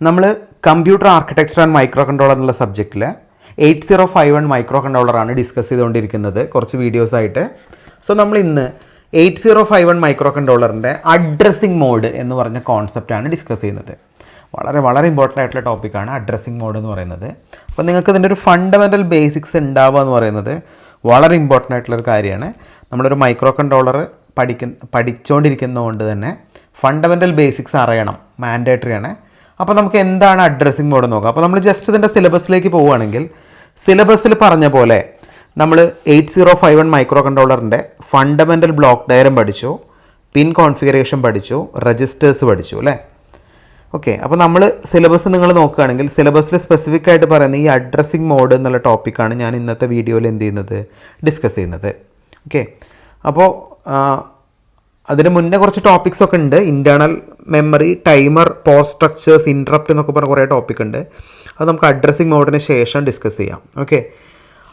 നമ്മൾ computer architecture and micro controller എന്നുള്ള സബ്ജക്റ്റിൽ 8051 micro കൺട്രോളറാണ് discuss ചെയ്തുകൊണ്ടിരിക്കുന്നത് കുറച്ച് വീഡിയോസായിട്ട്. സോ നമ്മൾ ഇന്ന് 8051 മൈക്രോ കൺട്രോളറിൻ്റെ അഡ്രസ്സിംഗ് മോഡ് എന്ന് പറഞ്ഞ കോൺസെപ്റ്റാണ് ഡിസ്കസ് ചെയ്യുന്നത്. വളരെ ഇമ്പോർട്ടൻ്റ് ആയിട്ടുള്ള ടോപ്പിക്കാണ് അഡ്രസ്സിംഗ് മോഡ് എന്ന് പറയുന്നത്. അപ്പോൾ നിങ്ങൾക്ക് ഇതിൻ്റെ ഒരു ഫണ്ടമെൻ്റൽ ബേസിക്സ് ഉണ്ടാവുക എന്ന് പറയുന്നത് വളരെ ഇമ്പോർട്ടൻ്റ് ആയിട്ടുള്ളൊരു കാര്യമാണ്. നമ്മളൊരു മൈക്രോ കൺട്രോളർ പഠിച്ചുകൊണ്ടിരിക്കുന്നതുകൊണ്ട് തന്നെ ഫണ്ടമെൻ്റൽ ബേസിക്സ് അറിയണം, മാൻഡേറ്ററി ആണ്. അപ്പോൾ നമുക്ക് എന്താണ് അഡ്രസ്സിംഗ് മോഡ് നോക്കാം. അപ്പോൾ നമ്മൾ ജസ്റ്റ് ഇതിൻ്റെ സിലബസിലേക്ക് പോവുകയാണെങ്കിൽ സിലബസിൽ പറഞ്ഞ പോലെ നമ്മൾ 8051 മൈക്രോ കൺട്രോളറിൻ്റെ ഫണ്ടമെൻ്റൽ ബ്ലോക്ക് ഡയഗ്രം പഠിച്ചു, പിൻ കോൺഫിഗറേഷൻ പഠിച്ചു, രജിസ്റ്റേഴ്സ് പഠിച്ചു അല്ലേ. ഓക്കെ, അപ്പോൾ നമ്മൾ സിലബസ് നിങ്ങൾ നോക്കുകയാണെങ്കിൽ സിലബസിൽ സ്പെസിഫിക് ആയിട്ട് പറയുന്ന ഈ അഡ്രസ്സിംഗ് മോഡ് എന്നുള്ള ടോപ്പിക്കാണ് ഞാൻ ഇന്നത്തെ വീഡിയോയിൽ എന്ത് ചെയ്യുന്നത്, ഡിസ്കസ് ചെയ്യുന്നത്. ഓക്കെ, അപ്പോൾ അതിന് മുന്നേ കുറച്ച് ടോപ്പിക്സ് ഒക്കെ ഉണ്ട്. Internal memory, timer, post structures, interrupt എന്നൊക്കെ പറഞ്ഞ കുറേ ടോപ്പിക് ഉണ്ട്. അത് നമുക്ക് അഡ്രസ്സിംഗ് മോഡിന് ശേഷം ഡിസ്കസ് ചെയ്യാം. ഓക്കെ,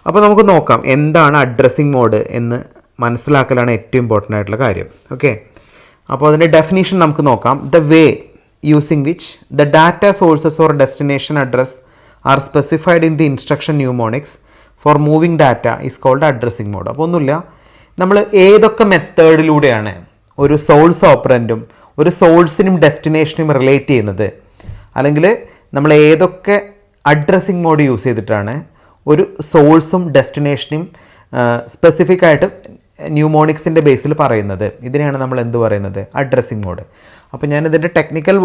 അപ്പോൾ നമുക്ക് നോക്കാം എന്താണ് അഡ്രസ്സിംഗ് മോഡ് എന്ന് മനസ്സിലാക്കലാണ് ഏറ്റവും ഇമ്പോർട്ടൻ്റ് ആയിട്ടുള്ള കാര്യം. ഓക്കെ, അപ്പോൾ അതിൻ്റെ ഡെഫിനേഷൻ നമുക്ക് നോക്കാം. The way using which the data sources or destination address are specified in the instruction mnemonics for moving data is called addressing mode. അപ്പോൾ ഒന്നുമില്ല, നമ്മൾ ഏതൊക്കെ മെത്തേഡിലൂടെയാണ് ഒരു സോഴ്സ് ഓപ്പറൻറ്റും ഒരു സോഴ്സിനും ഡെസ്റ്റിനേഷനും റിലേറ്റ് ചെയ്യുന്നത്, അല്ലെങ്കിൽ നമ്മൾ ഏതൊക്കെ അഡ്രസ്സിംഗ് മോഡ് യൂസ് ചെയ്തിട്ടാണ് ഒരു സോഴ്സും ഡെസ്റ്റിനേഷനും സ്പെസിഫിക് ആയിട്ട് ന്യൂമോണിക്സിൻ്റെ ബേസിൽ പറയുന്നത്, ഇതിനെയാണ് നമ്മൾ എന്ത് പറയുന്നത്, അഡ്രസ്സിംഗ് മോഡ്. അപ്പോൾ ഞാനിതിൻ്റെ ടെക്നിക്കൽ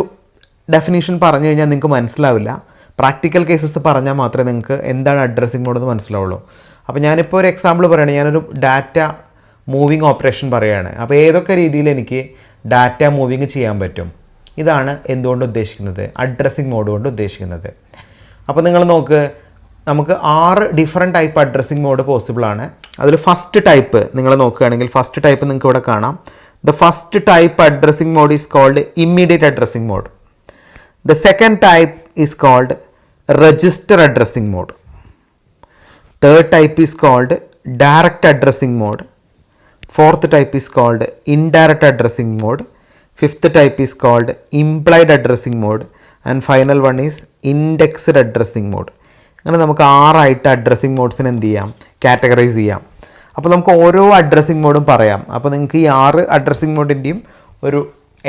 ഡെഫിനേഷൻ പറഞ്ഞു കഴിഞ്ഞാൽ നിങ്ങൾക്ക് മനസ്സിലാവില്ല. പ്രാക്ടിക്കൽ കേസസ് പറഞ്ഞാൽ മാത്രമേ നിങ്ങൾക്ക് എന്താണ് അഡ്രസ്സിംഗ് മോഡ് എന്ന് മനസ്സിലാവുള്ളൂ. അപ്പോൾ ഞാനിപ്പോൾ ഒരു എക്സാമ്പിൾ പറയുകയാണ്, ഞാനൊരു ഡാറ്റ മൂവിങ് ഓപ്പറേഷൻ പറയുകയാണ്. അപ്പോൾ ഏതൊക്കെ രീതിയിൽ എനിക്ക് ഡാറ്റ മൂവിങ് ചെയ്യാൻ പറ്റും, ഇതാണ് എന്തുകൊണ്ട് ഉദ്ദേശിക്കുന്നത്, അഡ്രസ്സിംഗ് മോഡ് കൊണ്ട് ഉദ്ദേശിക്കുന്നത്. അപ്പോൾ നിങ്ങൾ നോക്ക്, നമുക്ക് 6 different type addressing mode possible ആണ്. അതിൽ ഫസ്റ്റ് ടൈപ്പ് നിങ്ങൾ നോക്കുകയാണെങ്കിൽ ഫസ്റ്റ് ടൈപ്പ് നിങ്ങൾക്ക് ഇവിടെ കാണാം. The first type addressing mode is called immediate addressing mode. The second type is called register addressing mode. Third type is called direct addressing mode. Fourth type is called indirect addressing mode. Fifth type is called implied addressing mode. And final one is indexed addressing mode. അങ്ങനെ നമുക്ക് 6 ആയിട്ട് addressing മോഡ്സിന് എന്ത് ചെയ്യാം, categorise ചെയ്യാം. അപ്പോൾ നമുക്ക് ഓരോ addressing മോഡും പറയാം. അപ്പോൾ നിങ്ങൾക്ക് ഈ 6 അഡ്രസ്സിംഗ് മോഡിൻ്റെയും ഒരു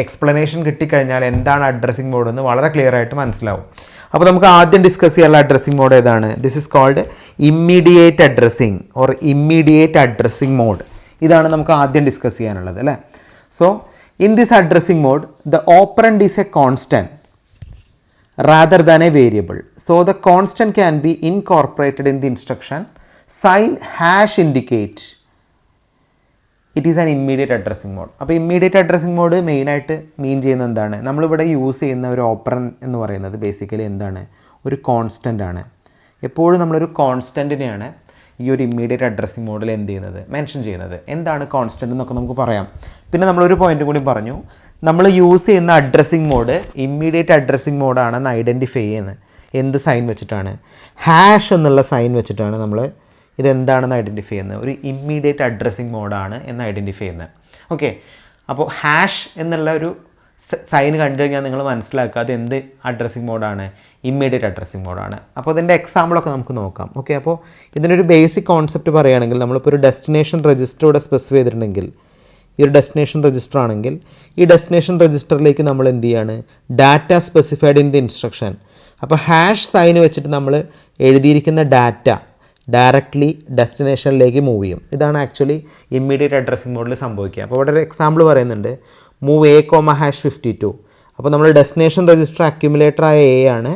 എക്സ്പ്ലനേഷൻ കിട്ടിക്കഴിഞ്ഞാൽ എന്താണ് അഡ്രസ്സിംഗ് മോഡ് എന്ന് വളരെ ക്ലിയർ ആയിട്ട് മനസ്സിലാവും. അപ്പോൾ നമുക്ക് ആദ്യം ഡിസ്കസ് ചെയ്യാനുള്ള അഡ്രസ്സിംഗ് മോഡ് ഏതാണ്, this is called immediate addressing or immediate addressing mode. ഇതാണ് നമുക്ക് ആദ്യം ഡിസ്കസ് ചെയ്യാനുള്ളത് അല്ലേ. So in this addressing mode the operand is a constant rather than a variable. So the constant can be incorporated in the instruction sign hash indicate it is an immediate addressing mode. അപ്പോൾ immediate addressing mode മെയിനായിട്ട് mean ചെയ്യുന്നത് എന്താണ്, നമ്മളിവിടെ use ചെയ്യുന്ന ഒരു operant എന്ന് പറയുന്നത് basically എന്താണ്, ഒരു കോൺസ്റ്റൻ്റ് ആണ്. എപ്പോഴും നമ്മളൊരു കോൺസ്റ്റൻറ്റിനെയാണ് ഈ ഒരു ഇമ്മീഡിയറ്റ് അഡ്രസ്സിംഗ് മോഡിൽ എന്ത് ചെയ്യുന്നത്, മെൻഷൻ ചെയ്യുന്നത്. എന്താണ് കോൺസ്റ്റൻ്റ് എന്നൊക്കെ നമുക്ക് പറയാം. പിന്നെ നമ്മളൊരു പോയിൻ്റ് കൂടി പറഞ്ഞു, നമ്മൾ യൂസ് ചെയ്യുന്ന അഡ്രസ്സിംഗ് മോഡ് ഇമ്മീഡിയറ്റ് അഡ്രസ്സിംഗ് മോഡാണെന്ന് ഐഡൻറ്റിഫൈ ചെയ്യുന്നത് എന്ത് സൈൻ വെച്ചിട്ടാണ്, ഹാഷ് എന്നുള്ള സൈൻ വെച്ചിട്ടാണ് നമ്മൾ ഇതെന്താണെന്ന് ഐഡൻറ്റിഫൈ ചെയ്യുന്നത്, ഒരു ഇമ്മീഡിയറ്റ് അഡ്രസ്സിംഗ് മോഡാണ് എന്ന് ഐഡൻറ്റിഫൈ ചെയ്യുന്നത്. ഓക്കെ, അപ്പോൾ ഹാഷ് എന്നുള്ള ഒരു സൈൻ കണ്ടു കഴിഞ്ഞാൽ നിങ്ങൾ മനസ്സിലാക്കുക അത് എന്ത് അഡ്രസ്സിംഗ് മോഡാണ്, ഇമ്മീഡിയറ്റ് അഡ്രസ്സിംഗ് മോഡാണ്. അപ്പോൾ ഇതിൻ്റെ എക്സാമ്പിളൊക്കെ നമുക്ക് നോക്കാം. ഓക്കെ, അപ്പോൾ ഇതിനൊരു ബേസിക് കോൺസെപ്റ്റ് പറയുകയാണെങ്കിൽ നമ്മളിപ്പോൾ ഒരു ഡെസ്റ്റിനേഷൻ രജിസ്റ്റർ ഇവിടെ സ്പെസിഫൈ ചെയ്തിട്ടുണ്ടെങ്കിൽ, ഈ ഒരു ഡെസ്റ്റിനേഷൻ രജിസ്റ്റർ ആണെങ്കിൽ ഈ ഡെസ്റ്റിനേഷൻ രജിസ്റ്ററിലേക്ക് നമ്മൾ എന്ത് ചെയ്യാണ്, data specified in the instruction. അപ്പോൾ ഹാഷ് സൈൻ വെച്ചിട്ട് നമ്മൾ എഴുതിയിരിക്കുന്ന ഡാറ്റ ഡയറക്റ്റ്ലി ഡെസ്റ്റിനേഷനിലേക്ക് മൂവ് ചെയ്യും. ഇതാണ് ആക്ച്വലി ഇമ്മീഡിയറ്റ് അഡ്രസ്സിംഗ് മോഡിൽ സംഭവിക്കുക. അപ്പോൾ ഇവിടെ ഒരു എക്സാമ്പിൾ പറയുന്നുണ്ട്, മൂവ് എ കോമ ഹാഷ് 52. അപ്പോൾ നമ്മൾ ഡെസ്റ്റിനേഷൻ രജിസ്റ്റർ അക്യുമുലേറ്ററായ എ ആണ്,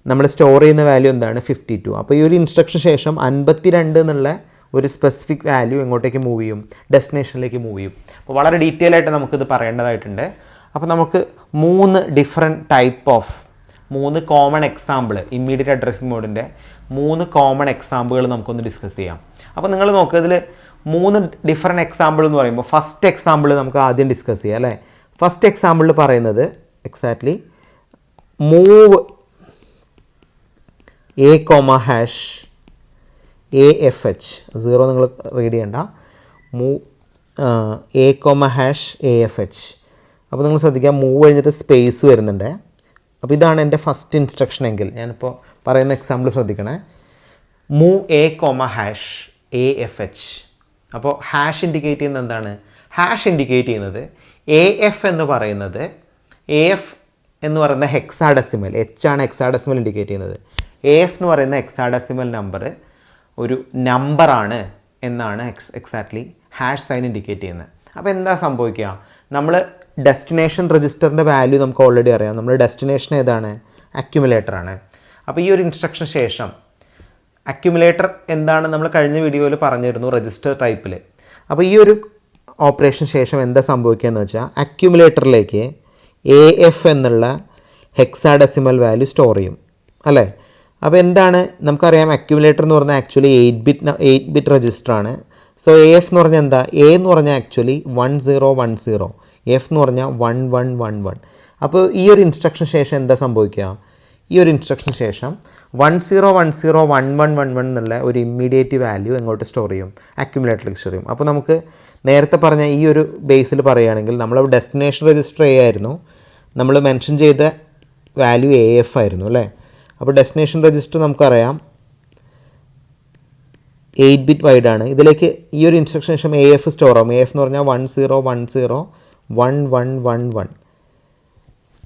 നമ്മൾ സ്റ്റോർ ചെയ്യുന്ന വാല്യൂ എന്താണ്, 52. അപ്പോൾ ഈ ഒരു ഇൻസ്ട്രക്ഷൻ ശേഷം 52 എന്നുള്ള ഒരു സ്പെസിഫിക് വാല്യൂ എങ്ങോട്ടേക്ക് മൂവ് ചെയ്യും, ഡെസ്റ്റിനേഷനിലേക്ക് മൂവ് ചെയ്യും. അപ്പോൾ വളരെ ഡീറ്റെയിൽ ആയിട്ട് നമുക്കിത് പറയേണ്ടതായിട്ടുണ്ട്. അപ്പോൾ നമുക്ക് 3 different type of 3 common example, immediate addressing മോഡിൻ്റെ 3 കോമൺ എക്സാമ്പിളുകൾ നമുക്കൊന്ന് ഡിസ്കസ് ചെയ്യാം. അപ്പോൾ നിങ്ങൾ നോക്കുക, ഇതിൽ 3 ഡിഫറെൻറ്റ് എക്സാമ്പിൾ എന്ന് പറയുമ്പോൾ ഫസ്റ്റ് എക്സാമ്പിൾ നമുക്ക് ആദ്യം ഡിസ്കസ് ചെയ്യാം അല്ലേ. ഫസ്റ്റ് എക്സാമ്പിളിൽ പറയുന്നത് exactly move A comma hash AFH 0 നിങ്ങൾ റീഡ് ചെയ്യണ്ട, move A comma hash AFH. അപ്പോൾ നിങ്ങൾ ശ്രദ്ധിക്കുക, മൂവ് കഴിഞ്ഞിട്ട് സ്പേസ് വരുന്നുണ്ട്, അപ്പോൾ ഇതാണ് എൻ്റെ ഫസ്റ്റ് ഇൻസ്ട്രക്ഷൻ എങ്കിൽ ഞാനിപ്പോൾ പറയുന്ന എക്സാമ്പിൾ ശ്രദ്ധിക്കണേ. Move A comma hash A F H. അപ്പോൾ ഹാഷ് ഇൻഡിക്കേറ്റ് ചെയ്യുന്നത് എന്താണ്? ഹാഷ് ഇൻഡിക്കേറ്റ് ചെയ്യുന്നത് എ എഫ് എന്ന് പറയുന്നത്, എ എഫ് എന്ന് പറയുന്ന ഹെക്സാഡെസിമൽ, എച്ച് ആണ് ഹെക്സാഡെസിമൽ ഇൻഡിക്കേറ്റ് ചെയ്യുന്നത്. എ എഫ് എന്ന് പറയുന്ന ഹെക്സാഡെസിമൽ നമ്പർ ഒരു നമ്പറാണ് എന്നാണ് എക്സാക്ട്ലി ഹാഷ് സൈൻ ഇൻഡിക്കേറ്റ് ചെയ്യുന്നത്. അപ്പോൾ എന്താ സംഭവിക്കുക? നമ്മൾ ഡെസ്റ്റിനേഷൻ രജിസ്റ്ററിൻ്റെ വാല്യൂ നമുക്ക് ഓൾറെഡി അറിയാം. നമ്മൾ ഡെസ്റ്റിനേഷൻ ഏതാണ്? അക്യുമുലേറ്ററാണ്. അപ്പോൾ ഈ ഒരു ഇൻസ്ട്രക്ഷൻ ശേഷം അക്യുമുലേറ്റർ എന്താണ് നമ്മൾ കഴിഞ്ഞ വീഡിയോയിൽ പറഞ്ഞിരുന്നു രജിസ്റ്റർ ടൈപ്പിൽ. അപ്പോൾ ഈ ഒരു ഓപ്പറേഷൻ ശേഷം എന്താ സംഭവിക്കുക എന്ന് വെച്ചാൽ അക്യുമുലേറ്ററിലേക്ക് എ എഫ് എന്നുള്ള ഹെക്സാഡെസിമൽ വാല്യൂ സ്റ്റോർ ചെയ്യും അല്ലേ. അപ്പോൾ എന്താണ് നമുക്കറിയാം, അക്യുമുലേറ്റർ എന്ന് പറഞ്ഞാൽ ആക്ച്വലി 8 ബിറ്റ് രജിസ്റ്ററാണ്. സോ എ എഫ് എന്ന് പറഞ്ഞാൽ എന്താ? എ എന്ന് പറഞ്ഞാൽ ആക്ച്വലി 1010, എഫ് എന്ന് പറഞ്ഞാൽ 1111. അപ്പോൾ ഈ ഒരു ഇൻസ്ട്രക്ഷൻ ശേഷം എന്താ സംഭവിക്കുക? ഈ ഒരു ഇൻസ്ട്രക്ഷൻ ശേഷം 10101111 എന്നുള്ള ഒരു ഇമ്മീഡിയറ്റ് വാല്യൂ എങ്ങോട്ട് സ്റ്റോർ ചെയ്യും? അക്യുമുലേറ്ററിലേക്ക് സ്റ്റോർ ചെയ്യും. അപ്പോൾ നമുക്ക് നേരത്തെ പറഞ്ഞ ഈ ഒരു ബേസിൽ പറയുകയാണെങ്കിൽ നമ്മൾ ഡെസ്റ്റിനേഷൻ രജിസ്റ്റർ എ ആയിരുന്നു, നമ്മൾ മെൻഷൻ ചെയ്ത വാല്യൂ എ എഫ് ആയിരുന്നു അല്ലേ. അപ്പോൾ ഡെസ്റ്റിനേഷൻ രജിസ്റ്റർ നമുക്കറിയാം 8 ബിറ്റ് വൈഡാണ്. ഇതിലേക്ക് ഈ ഒരു ഇൻസ്ട്രക്ഷൻ ശേഷം എ എഫ് സ്റ്റോർ ആവും. എ എഫ് എന്ന് പറഞ്ഞാൽ 10101111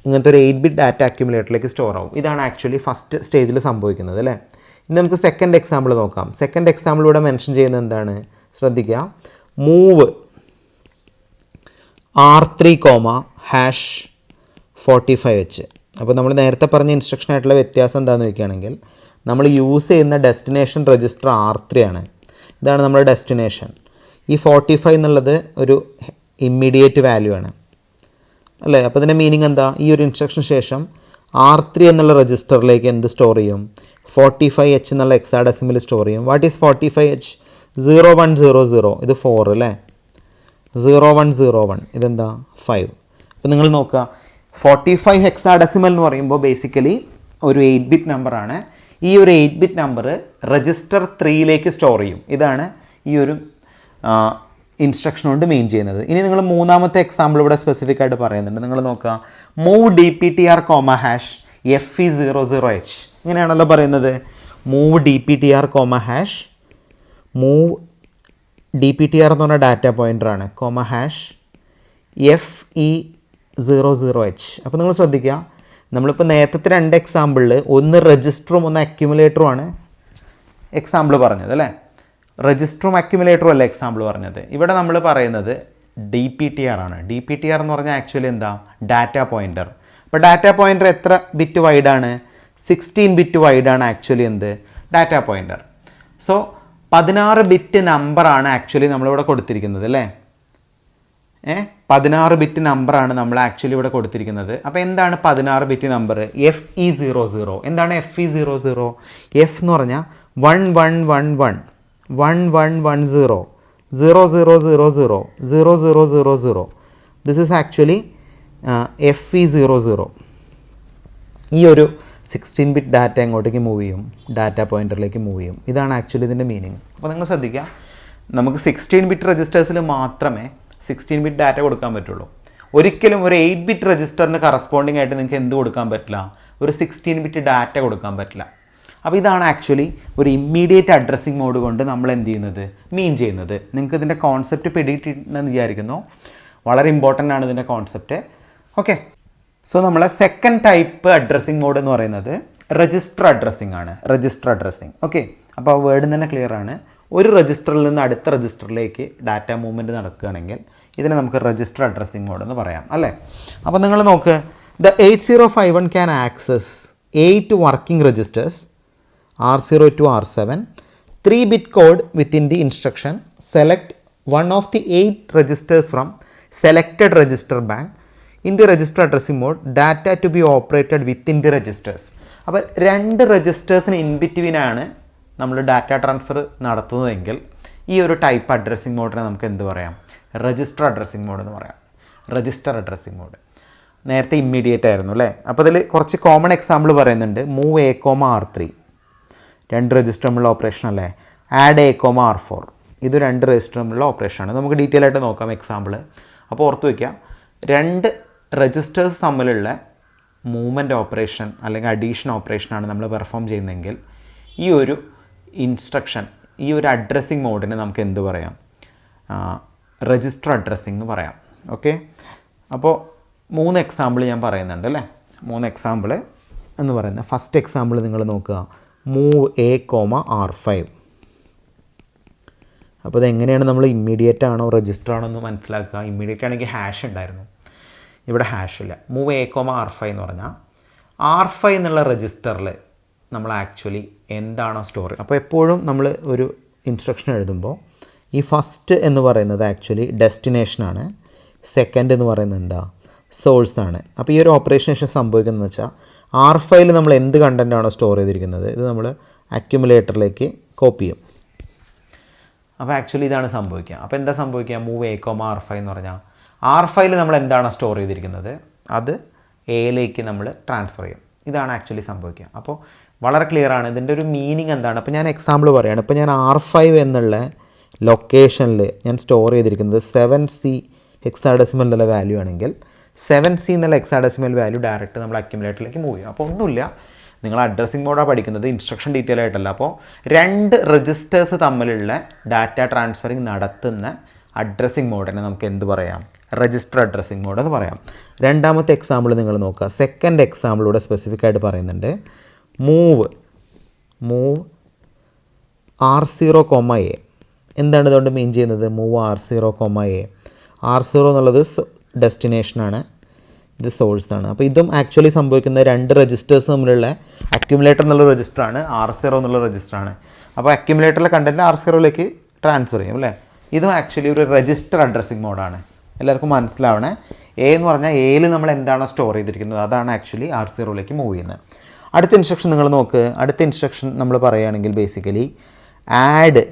ഇങ്ങനത്തെ ഒരു 8 ബിറ്റ് ഡാറ്റ അക്യുമുലേറ്ററിലേക്ക് സ്റ്റോർ ആവും. ഇതാണ് ആക്ച്വലി ഫസ്റ്റ് സ്റ്റേജിൽ സംഭവിക്കുന്നത് അല്ലേ. ഇനി നമുക്ക് സെക്കൻഡ് എക്സാമ്പിൾ നോക്കാം. സെക്കൻഡ് എക്സാമ്പിൾ ഇവിടെ മെൻഷൻ ചെയ്യുന്നത് എന്താണ്? ശ്രദ്ധിക്കുക. Move R3 hash 45H. അപ്പോൾ നമ്മൾ നേരത്തെ പറഞ്ഞ ഇൻസ്ട്രക്ഷനായിട്ടുള്ള വ്യത്യാസം എന്താണെന്ന് ചോദിക്കുകയാണെങ്കിൽ, നമ്മൾ യൂസ് ചെയ്യുന്ന ഡെസ്റ്റിനേഷൻ രജിസ്റ്റർ R3 ആണ്. ഇതാണ് നമ്മുടെ ഡെസ്റ്റിനേഷൻ. ഈ 45 എന്നുള്ളത് ഒരു ഇമ്മീഡിയറ്റ് വാല്യൂ ആണ് അല്ലേ. അപ്പോൾ അതിൻ്റെ മീനിങ് എന്താ? ഈ ഒരു ഇൻസ്ട്രക്ഷൻ ശേഷം R3 എന്നുള്ള രജിസ്റ്ററിലേക്ക് എന്ത് സ്റ്റോർ ചെയ്യും? 45H എന്നുള്ള ഹെക്സാഡെസിമൽ സ്റ്റോർ ചെയ്യും. What is 45H? 0100. ഇത് 4 അല്ലേ. 0101 ഇതെന്താ? 5. അപ്പോൾ നിങ്ങൾ നോക്കുക, 45 ഹെക്സാഡെസിമൽ എന്ന് പറയുമ്പോൾ ബേസിക്കലി ഒരു 8 ബിറ്റ് നമ്പറാണ്. ഈ ഒരു 8 ബിറ്റ് നമ്പർ രജിസ്റ്റർ 3യിലേക്ക് സ്റ്റോർ ചെയ്യും. ഇതാണ് ഈ ഒരു ഇൻസ്ട്രക്ഷൻ കൊണ്ട് മെയിൻ ചെയ്യുന്നത്. ഇനി നിങ്ങൾ മൂന്നാമത്തെ എക്സാമ്പിൾ ഇവിടെ സ്പെസിഫിക് ആയിട്ട് പറയുന്നുണ്ട്. നിങ്ങൾ നോക്കുക, മൂവ് DPTR ഹാഷ് FE00H. ഇങ്ങനെയാണല്ലോ പറയുന്നത്. Move DPTR hash, move DPTR എന്ന് പറഞ്ഞ ഡാറ്റ പോയിൻ്ററാണ്, ഹാഷ് FE00H. അപ്പോൾ നിങ്ങൾ ശ്രദ്ധിക്കുക, നമ്മളിപ്പോൾ നേരത്തെ 2 എക്സാമ്പിളിൽ ഒന്ന് രജിസ്റ്ററും ഒന്ന് അക്യുമുലേറ്ററും ആണ് എക്സാമ്പിൾ പറഞ്ഞത് അല്ലേ. രജിസ്റ്ററും അക്യുമുലേറ്ററും അല്ല എക്സാമ്പിൾ പറഞ്ഞത്. ഇവിടെ നമ്മൾ പറയുന്നത് DPTR ആണ്. DPTR എന്ന് പറഞ്ഞാൽ ആക്ച്വലി എന്താ? Data pointer. അപ്പോൾ ഡാറ്റ പോയിൻ്റർ എത്ര ബിറ്റ് വൈഡാണ്? 16 ബിറ്റ് വൈഡാണ് ആക്ച്വലി എന്ത്? Data pointer. സോ 16 ബിറ്റ് നമ്പറാണ് ആക്ച്വലി നമ്മളിവിടെ കൊടുത്തിരിക്കുന്നത് അല്ലേ. 16 ബിറ്റ് നമ്പറാണ് നമ്മൾ ആക്ച്വലി ഇവിടെ കൊടുത്തിരിക്കുന്നത്. അപ്പോൾ എന്താണ് 16 ബിറ്റ് നമ്പർ? FE00. എന്താണ് FE00? എഫ് എന്ന് പറഞ്ഞാൽ 1111 1110 0000 0000. This is actually FE00. ഈ ഒരു 16 ബിറ്റ് ഡാറ്റ എങ്ങോട്ടേക്ക് മൂവ് ചെയ്യും? ഡാറ്റ പോയിൻ്ററിലേക്ക് മൂവ് ചെയ്യും. ഇതാണ് ആക്ച്വലി ഇതിൻ്റെ മീനിങ്. അപ്പോൾ നിങ്ങൾ ശ്രദ്ധിക്കുക, നമുക്ക് 16 ബിറ്റ് രജിസ്റ്റേഴ്സിൽ മാത്രമേ 16 ബിറ്റ് ഡാറ്റ കൊടുക്കാൻ പറ്റുള്ളൂ. ഒരിക്കലും ഒരു 8 ബിറ്റ് രജിസ്റ്ററിന് കറസ്പോണ്ടിങ് ആയിട്ട് നിങ്ങൾക്ക് എന്ത് കൊടുക്കാൻ പറ്റില്ല? ഒരു 16 ബിറ്റ് ഡാറ്റ കൊടുക്കാൻ പറ്റില്ല. അപ്പോൾ ഇതാണ് ആക്ച്വലി ഒരു ഇമ്മീഡിയറ്റ് അഡ്രസ്സിംഗ് മോഡ് കൊണ്ട് നമ്മൾ എന്ത് ചെയ്യുന്നത്? മീൻ ചെയ്യുന്നത്. നിങ്ങൾക്ക് ഇതിൻ്റെ കോൺസെപ്റ്റ് പിടികിട്ടിട്ടുണ്ടെന്ന് വിചാരിക്കുന്നു. വളരെ ഇമ്പോർട്ടൻ്റ് ആണ് ഇതിൻ്റെ കോൺസെപ്റ്റ്. ഓക്കെ, സോ നമ്മളെ സെക്കൻഡ് ടൈപ്പ് അഡ്രസ്സിംഗ് മോഡ് എന്ന് പറയുന്നത് രജിസ്റ്റർ അഡ്രസ്സിംഗ് ആണ്. Register addressing. ഓക്കെ, അപ്പോൾ വേർഡ് തന്നെ ക്ലിയർ ആണ്. ഒരു രജിസ്റ്ററിൽ നിന്ന് അടുത്ത രജിസ്റ്ററിലേക്ക് ഡാറ്റ മൂവ്മെൻറ്റ് നടക്കുകയാണെങ്കിൽ ഇതിനെ നമുക്ക് രജിസ്റ്റർ അഡ്രസ്സിംഗ് മോഡ് എന്ന് പറയാം അല്ലേ. അപ്പോൾ നിങ്ങൾ നോക്ക്, the 8051 can access 8 working registers R0 to R7, 3-bit code within the instruction. Select one of the 8 registers from selected register bank. In the register addressing mode, data to be operated within the registers. അപ്പോൾ 2 രജിസ്റ്റേഴ്സിന് in between ആണ് നമ്മൾ data transfer നടത്തുന്നതെങ്കിൽ ഈ ഒരു type addressing മോഡിനെ നമുക്ക് എന്ത് പറയാം? Register addressing mode എന്ന് പറയാം. രജിസ്റ്റർ അഡ്രസ്സിംഗ് മോഡ് നേരത്തെ ഇമ്മീഡിയറ്റ് ആയിരുന്നു അല്ലേ. അപ്പോൾ ഇതിൽ കുറച്ച് കോമൺ എക്സാമ്പിൾ പറയുന്നുണ്ട്. മൂവ് A, R3 2 രജിസ്റ്റർ തമ്മിലുള്ള ഓപ്പറേഷൻ അല്ലേ. ആഡ് A, R4 ഇത് 2 രജിസ്റ്റർ തമ്മിലുള്ള ഓപ്പറേഷനാണ്. നമുക്ക് ഡീറ്റെയിൽ ആയിട്ട് നോക്കാം എക്സാമ്പിൾ. അപ്പോൾ ഓർത്ത് വയ്ക്കുക, 2 രജിസ്റ്റേഴ്സ് തമ്മിലുള്ള മൂവ്മെൻറ്റ് ഓപ്പറേഷൻ അല്ലെങ്കിൽ അഡീഷൻ ഓപ്പറേഷനാണ് നമ്മൾ പെർഫോം ചെയ്യുന്നതെങ്കിൽ ഈ ഒരു ഇൻസ്ട്രക്ഷൻ, ഈ ഒരു അഡ്രസ്സിങ് മോഡിന് നമുക്ക് എന്ത് പറയാം? രജിസ്റ്റർ അഡ്രസ്സിംഗ് എന്ന് പറയാം. ഓക്കെ, അപ്പോൾ 3 എക്സാമ്പിൾ ഞാൻ പറയുന്നുണ്ട് അല്ലേ. 3 എക്സാമ്പിൾ എന്ന് പറയുന്നത്, ഫസ്റ്റ് എക്സാമ്പിൾ നിങ്ങൾ നോക്കുക, മൂവ് A,R5. അപ്പോൾ ഇതെങ്ങനെയാണ് നമ്മൾ ഇമ്മീഡിയറ്റ് ആണോ രജിസ്റ്റർ ആണോ എന്ന് മനസ്സിലാക്കുക. ഇമ്മീഡിയറ്റ് ആണെങ്കിൽ ഹാഷ് ഉണ്ടായിരുന്നു, ഇവിടെ ഹാഷ് ഇല്ല. മൂവ് A,R5 എന്ന് പറഞ്ഞാൽ R5 എന്നുള്ള രജിസ്റ്ററിൽ നമ്മൾ ആക്ച്വലി എന്താണോ സ്റ്റോർ, അപ്പോൾ എപ്പോഴും നമ്മൾ ഒരു ഇൻസ്ട്രക്ഷൻ എഴുതുമ്പോൾ ഈ ഫസ്റ്റ് എന്ന് പറയുന്നത് ആക്ച്വലി ഡെസ്റ്റിനേഷനാണ്, സെക്കൻഡ് എന്ന് പറയുന്നത് എന്താ, സോഴ്സാണ്. അപ്പോൾ ഈ ഒരു ഓപ്പറേഷൻ ശേഷം സംഭവിക്കുന്നതെന്ന് വെച്ചാൽ R5 നമ്മൾ എന്ത് കണ്ടൻറ്റാണോ സ്റ്റോർ ചെയ്തിരിക്കുന്നത് ഇത് നമ്മൾ അക്യുമുലേറ്ററിലേക്ക് കോപ്പി ചെയ്യും. അപ്പോൾ ആക്ച്വലി ഇതാണ് സംഭവിക്കുക. അപ്പോൾ എന്താ സംഭവിക്കുക? മൂവ് A,R5 എന്ന് പറഞ്ഞാൽ R5 നമ്മൾ എന്താണോ സ്റ്റോർ ചെയ്തിരിക്കുന്നത് അത് എയിലേക്ക് നമ്മൾ ട്രാൻസ്ഫർ ചെയ്യും. ഇതാണ് ആക്ച്വലി സംഭവിക്കുക. അപ്പോൾ വളരെ ക്ലിയർ ആണ് ഇതിൻ്റെ ഒരു മീനിങ് എന്താണ്. അപ്പോൾ ഞാൻ എക്സാമ്പിൾ പറയുകയാണ്. ഇപ്പോൾ ഞാൻ R5 എന്നുള്ള ലൊക്കേഷനിൽ ഞാൻ സ്റ്റോർ ചെയ്തിരിക്കുന്നത് 7C ഹെക്സാഡെസിമൽ എന്നുള്ള വാല്യൂ ആണെങ്കിൽ 7C എന്നുള്ള ഹെക്സാഡെസിമൽ വാല്യൂ ഡയറക്റ്റ് നമ്മൾ അക്യുമുലേറ്ററിലേക്ക് മൂവ് ചെയ്യും. അപ്പോൾ ഒന്നുമില്ല, നിങ്ങൾ അഡ്രസ്സിംഗ് മോഡാണ് പഠിക്കുന്നത്, ഇൻസ്ട്രക്ഷൻ ഡീറ്റെയിൽ ആയിട്ടല്ല. അപ്പോൾ 2 രജിസ്റ്റേഴ്സ് തമ്മിലുള്ള ഡാറ്റ ട്രാൻസ്ഫറിങ് നടത്തുന്ന അഡ്രസ്സിംഗ് മോഡിനെ നമുക്ക് എന്ത് പറയാം? രജിസ്റ്റർ അഡ്രസ്സിംഗ് മോഡ് എന്ന് പറയാം. രണ്ടാമത്തെ എക്സാമ്പിൾ നിങ്ങൾ നോക്കുക. സെക്കൻഡ് എക്സാമ്പിളൂടെ സ്പെസിഫിക് ആയിട്ട് പറയുന്നുണ്ട്. Move R0,A. എന്താണ് ഇതുകൊണ്ട് മീൻ ചെയ്യുന്നത്? Move R0,A. R0 എന്നുള്ളത് ഡെസ്റ്റിനേഷനാണ്, ഇത് സോഴ്സാണ്. അപ്പോൾ ഇതും ആക്ച്വലി സംഭവിക്കുന്ന 2 രജിസ്റ്റേഴ്സ് തമ്മിലുള്ള അക്യുമുലേറ്റർ എന്നുള്ള രജിസ്റ്ററാണ്, R0 എന്നുള്ള രജിസ്റ്ററാണ്. അപ്പോൾ അക്യുമുലേറ്ററിലെ കണ്ടൻറ്റ് R0യിലേക്ക് ട്രാൻസ്ഫർ ചെയ്യും അല്ലേ. ഇതും ആക്ച്വലി ഒരു രജിസ്റ്റർ അഡ്രസ്സിംഗ് മോഡാണ്. എല്ലാവർക്കും മനസ്സിലാവണേ. A എന്ന് പറഞ്ഞാൽ Aയിൽ നമ്മൾ എന്താണോ സ്റ്റോർ ചെയ്തിരിക്കുന്നത് അതാണ് ആക്ച്വലി R0യിലേക്ക് മൂവ് ചെയ്യുന്നത്. അടുത്ത ഇൻസ്ട്രക്ഷൻ നിങ്ങൾ നോക്ക്. അടുത്ത ഇൻസ്ട്രക്ഷൻ നമ്മൾ പറയുകയാണെങ്കിൽ ബേസിക്കലി ആഡ്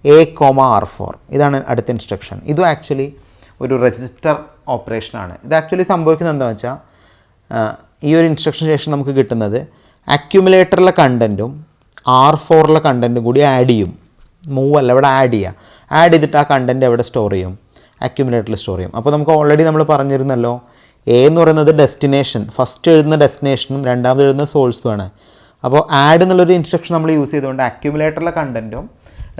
A,R4. ഇതാണ് അടുത്ത ഇൻസ്ട്രക്ഷൻ. ഇതും ആക്ച്വലി ഒരു രജിസ്റ്റർ ഓപ്പറേഷനാണ്. ഇത് ആക്ച്വലി സംഭവിക്കുന്നത് എന്താണെന്ന് വെച്ചാൽ ഈ ഒരു ഇൻസ്ട്രക്ഷൻ ശേഷം നമുക്ക് കിട്ടുന്നത് അക്യുമുലേറ്ററിലെ കണ്ടൻറ്റും R4ലെ കണ്ടൻറ്റും കൂടി ആഡ് ചെയ്യും. മൂവ് അല്ല, ഇവിടെ ആഡ് ചെയ്യുക. ആഡ് ചെയ്തിട്ട് ആ കണ്ടൻറ്റ് എവിടെ സ്റ്റോർ ചെയ്യും? അക്യുമുലേറ്ററിൽ സ്റ്റോർ ചെയ്യും. അപ്പോൾ നമുക്ക് ഓൾറെഡി നമ്മൾ പറഞ്ഞിരുന്നല്ലോ, A എന്ന് പറയുന്നത് ഡെസ്റ്റിനേഷൻ, ഫസ്റ്റ് എഴുതുന്ന ഡെസ്റ്റിനേഷനും രണ്ടാമത് എഴുതുന്ന സോഴ്സുമാണ്. അപ്പോൾ ആഡ് എന്നുള്ളൊരു ഇൻസ്ട്രക്ഷൻ നമ്മൾ യൂസ് ചെയ്തുകൊണ്ട് അക്യുമുലേറ്ററിലെ കണ്ടൻറ്റും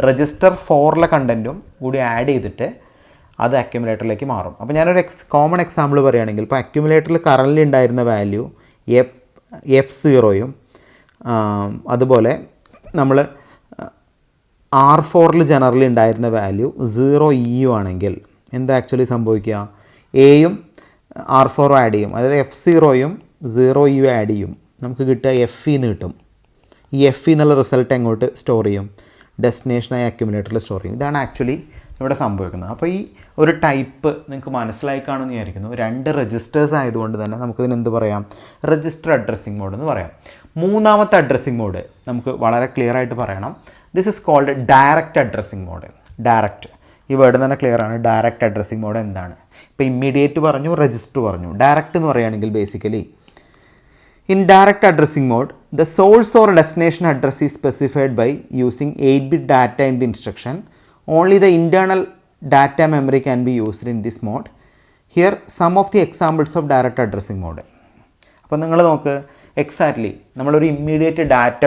രജിസ്റ്റർ 4ലെ കണ്ടൻറ്റും കൂടി ആഡ് ചെയ്തിട്ട് അത് അക്യുമുലേറ്ററിലേക്ക് മാറും. അപ്പോൾ ഞാനൊരു കോമൺ എക്സാമ്പിൾ പറയുകയാണെങ്കിൽ, ഇപ്പോൾ അക്യുമുലേറ്ററിൽ കറൻറ്റ്ലി ഉണ്ടായിരുന്ന വാല്യൂ F0യും അതുപോലെ നമ്മൾ R4ൽ ജനറലി ഉണ്ടായിരുന്ന വാല്യൂ 0E ആണെങ്കിൽ എന്താ ആക്ച്വലി സംഭവിക്കുക? Aയും R4 ആഡ് ചെയ്യും, അതായത് F0യും 0E ആഡ് ചെയ്യും, നമുക്ക് കിട്ടുക FE എന്ന് കിട്ടും. ഈ FE എന്നുള്ള റിസൾട്ട് എങ്ങോട്ട് സ്റ്റോർ ചെയ്യും? ഡെസ്റ്റിനേഷനായി അക്യുമുലേറ്ററിൽ സ്റ്റോർ ചെയ്യും. ഇതാണ് ആക്ച്വലി ഇവിടെ സംഭവിക്കുന്നത്. അപ്പോൾ ഈ ഒരു ടൈപ്പ് നിങ്ങൾക്ക് മനസ്സിലായി കാണുമെന്ന് വിചാരിക്കുന്നു. 2 രജിസ്റ്റേഴ്സ് ആയതുകൊണ്ട് തന്നെ നമുക്കിതിന് എന്ത് പറയാം? രജിസ്റ്റർ അഡ്രസ്സിംഗ് മോഡ് എന്ന് പറയാം. മൂന്നാമത്തെ അഡ്രസ്സിംഗ് മോഡ് നമുക്ക് വളരെ ക്ലിയർ ആയിട്ട് പറയണം. This is called direct addressing mode. Direct, ഈ വേർഡ് തന്നെ ക്ലിയർ ആണ്. ഡയറക്റ്റ് അഡ്രസ്സിംഗ് മോഡ് എന്താണ്? ഇപ്പോൾ ഇമ്മീഡിയറ്റ് പറഞ്ഞു, രജിസ്റ്റർ പറഞ്ഞു. ഡയറക്റ്റ് എന്ന് പറയുകയാണെങ്കിൽ basically in direct addressing mode, the source or destination address is specified by using 8-bit data in the instruction. Only the internal data memory can be used in this mode. Here some of the examples of direct addressing mode. അപ്പോൾ നിങ്ങൾ നോക്ക്, exactly നമ്മളൊരു immediate data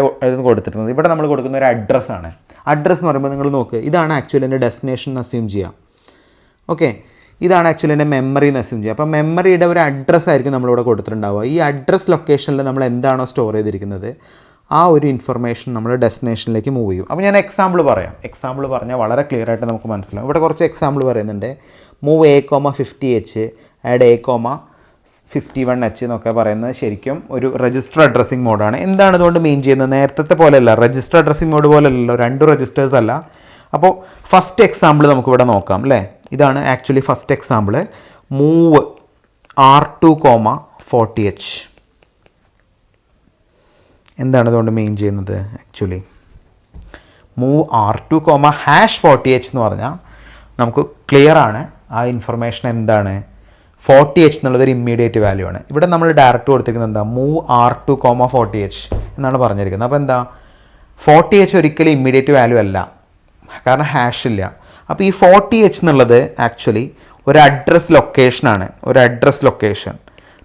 കൊടുത്തിരുന്നത് ഇവിടെ നമ്മൾ കൊടുക്കുന്ന ഒരു അഡ്രസ്സാണ്. Address എന്ന് പറയുമ്പോൾ നിങ്ങൾ നോക്ക്, ഇതാണ് ആക്ച്വലി എൻ്റെ ഡെസ്റ്റിനേഷൻ എന്ന് അസ്യൂം ചെയ്യാം. ഓക്കെ, ഇതാണ് ആക്ച്വലി എൻ്റെ മെമ്മറി എന്ന് അസ്യൂം ചെയ്യുക. അപ്പോൾ മെമ്മറിയുടെ ഒരു അഡ്രസ്സ് ആയിരിക്കും നമ്മളിവിടെ കൊടുത്തിട്ടുണ്ടാവുക. ഈ അഡ്രസ്സ് ലൊക്കേഷനിൽ നമ്മൾ എന്താണോ സ്റ്റോർ ചെയ്തിരിക്കുന്നത് ആ ഒരു ഇൻഫർമേഷൻ നമ്മൾ ഡെസ്റ്റിനേഷനിലേക്ക് മൂവ് ചെയ്യും. അപ്പോൾ ഞാൻ എക്സാമ്പിൾ പറയാം. എക്സാമ്പിൾ പറഞ്ഞാൽ വളരെ ക്ലിയർ ആയിട്ട് നമുക്ക് മനസ്സിലാവും. ഇവിടെ കുറച്ച് എക്സാമ്പിൾ പറയുന്നുണ്ട്. മൂവ് A,50H, ആഡ് A,51H എന്നൊക്കെ പറയുന്നത് ശരിക്കും ഒരു രജിസ്റ്റർ അഡ്രസ്സിംഗ് മോഡാണ്. എന്താണ് ഇതുകൊണ്ട് മീൻ ചെയ്യുന്നത്? നേരത്തെ പോലെയല്ല, രജിസ്റ്റർ അഡ്രസ്സിംഗ് മോഡ് പോലെയല്ലോ, 2 രജിസ്റ്റേഴ്സ് അല്ല. അപ്പോൾ ഫസ്റ്റ് എക്സാമ്പിൾ നമുക്കിവിടെ നോക്കാം അല്ലേ. ഇതാണ് actually first example. Move R2,40H. എന്താണ് ഇതുകൊണ്ട് മെയിൻ ചെയ്യുന്നത്? ആക്ച്വലി മൂവ് R2,40H എന്ന് പറഞ്ഞാൽ നമുക്ക് ക്ലിയർ ആണ് ആ ഇൻഫർമേഷൻ എന്താണ്. 40H എന്നുള്ളതൊരു ഇമ്മീഡിയറ്റ് വാല്യൂ ആണ്. ഇവിടെ നമ്മൾ ഡയറക്റ്റ് കൊടുത്തിരിക്കുന്നത് എന്താ? മൂവ് R2,40H എന്നാണ് പറഞ്ഞിരിക്കുന്നത്. അപ്പോൾ എന്താ, 40H ഒരിക്കലും ഇമ്മീഡിയറ്റ് വാല്യൂ അല്ല, കാരണം ഹാഷ് ഇല്ല. അപ്പോൾ ഈ 40H എന്നുള്ളത് ആക്ച്വലി ഒരു അഡ്രസ് ലൊക്കേഷനാണ്, ഒരു അഡ്രസ് ലൊക്കേഷൻ.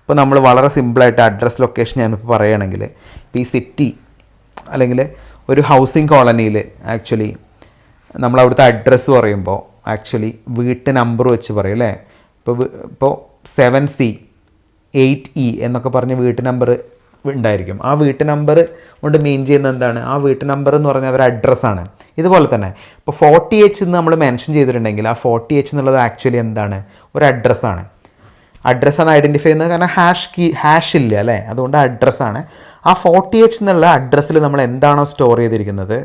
ഇപ്പോൾ നമ്മൾ വളരെ സിമ്പിളായിട്ട് അഡ്രസ് ലൊക്കേഷൻ ഞാനിപ്പോൾ പറയുകയാണെങ്കിൽ ഇപ്പോൾ ഈ സിറ്റി അല്ലെങ്കിൽ ഒരു ഹൗസിംഗ് കോളനിയിൽ ആക്ച്വലി നമ്മൾ അവിടുത്തെ അഡ്രസ്സ് പറയുമ്പോൾ ആക്ച്വലി വീട്ട് നമ്പർ വെച്ച് പറയും അല്ലേ. ഇപ്പോൾ 7C 8E എന്നൊക്കെ പറഞ്ഞ് വീട്ട് നമ്പർ ഉണ്ടായിരിക്കും. ആ വീട്ട് നമ്പർ കൊണ്ട് മീൻ ചെയ്യുന്നത് എന്താണ്? ആ വീട്ട് നമ്പർ എന്ന് പറഞ്ഞാൽ ഒരു അഡ്രസ്സാണ്. ഇതുപോലെ തന്നെ ഇപ്പോൾ 40H എന്ന് നമ്മൾ മെൻഷൻ ചെയ്തിട്ടുണ്ടെങ്കിൽ ആ 40H എന്നുള്ളത് ആക്ച്വലി എന്താണ്? ഒരു അഡ്രസ്സാണ്. അഡ്രസ്സാണ് ഐഡൻറ്റിഫൈ ചെയ്യുന്നത്, കാരണം ഹാഷ് ഇല്ല അല്ലേ, അതുകൊണ്ട് അഡ്രസ്സാണ്. ആ 40H എന്നുള്ള അഡ്രസ്സിൽ നമ്മൾ എന്താണോ സ്റ്റോർ ചെയ്തിരിക്കുന്നത്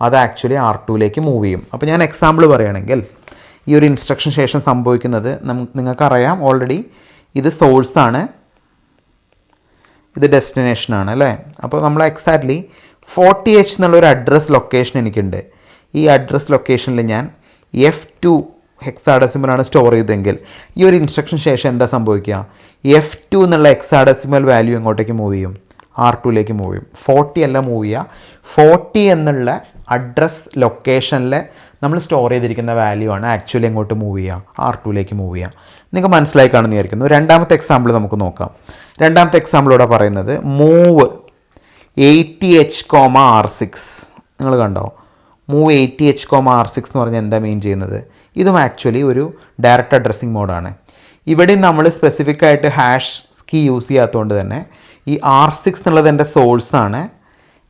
അത് ആക്ച്വലി R2ലേക്ക് മൂവ് ചെയ്യും. അപ്പോൾ ഞാൻ എക്സാമ്പിൾ പറയുകയാണെങ്കിൽ ഈ ഒരു ഇൻസ്ട്രക്ഷൻ ശേഷം സംഭവിക്കുന്നത് നിങ്ങൾക്കറിയാം ഓൾറെഡി. ഇത് സോഴ്സാണ്, ഇത് ഡെസ്റ്റിനേഷനാണ് അല്ലേ. അപ്പോൾ നമ്മൾ എക്സാക്ട്ലി 40H എന്നുള്ളൊരു അഡ്രസ് ലൊക്കേഷൻ എനിക്കുണ്ട്. ഈ അഡ്രസ് ലൊക്കേഷനിൽ ഞാൻ F2 ഹെക്സാഡെസിമലാണ് സ്റ്റോർ ചെയ്തതെങ്കിൽ ഈ ഒരു ഇൻസ്ട്രക്ഷൻ ശേഷം എന്താ സംഭവിക്കുക? F2 എന്നുള്ള ഹെക്സാഡെസിമൽ വാല്യൂ എങ്ങോട്ടേക്ക് മൂവ് ചെയ്യും? R2ലേക്ക് മൂവ് ചെയ്യും. 40 അല്ല മൂവ് ചെയ്യുക, 40 എന്നുള്ള അഡ്രസ് ലൊക്കേഷനിൽ നമ്മൾ സ്റ്റോർ ചെയ്തിരിക്കുന്ന വാല്യൂ ആണ് ആക്ച്വലി എങ്ങോട്ട് മൂവ് ചെയ്യുക? R2ലേക്ക് മൂവ് ചെയ്യുക. നിങ്ങൾക്ക് മനസ്സിലായി കാണുമെന്ന് വിചാരിക്കുന്നു. രണ്ടാമത്തെ എക്സാമ്പിൾ നമുക്ക് നോക്കാം. രണ്ടാമത്തെ എക്സാമ്പിളോടെ പറയുന്നത് മൂവ് 80H, R6. നിങ്ങൾ കണ്ടോ? മൂവ് 80H, R6 എന്ന് പറഞ്ഞാൽ എന്താ മീൻ ചെയ്യുന്നത്? ഇതും ആക്ച്വലി ഒരു ഡയറക്റ്റ് അഡ്രസ്സിങ് മോഡാണ്. ഇവിടെയും നമ്മൾ സ്പെസിഫിക് ആയിട്ട് ഹാഷ് കീ യൂസ് ചെയ്യാത്തതുകൊണ്ട് തന്നെ ഈ R6 എന്നുള്ളത് എൻ്റെ സോഴ്സാണ്,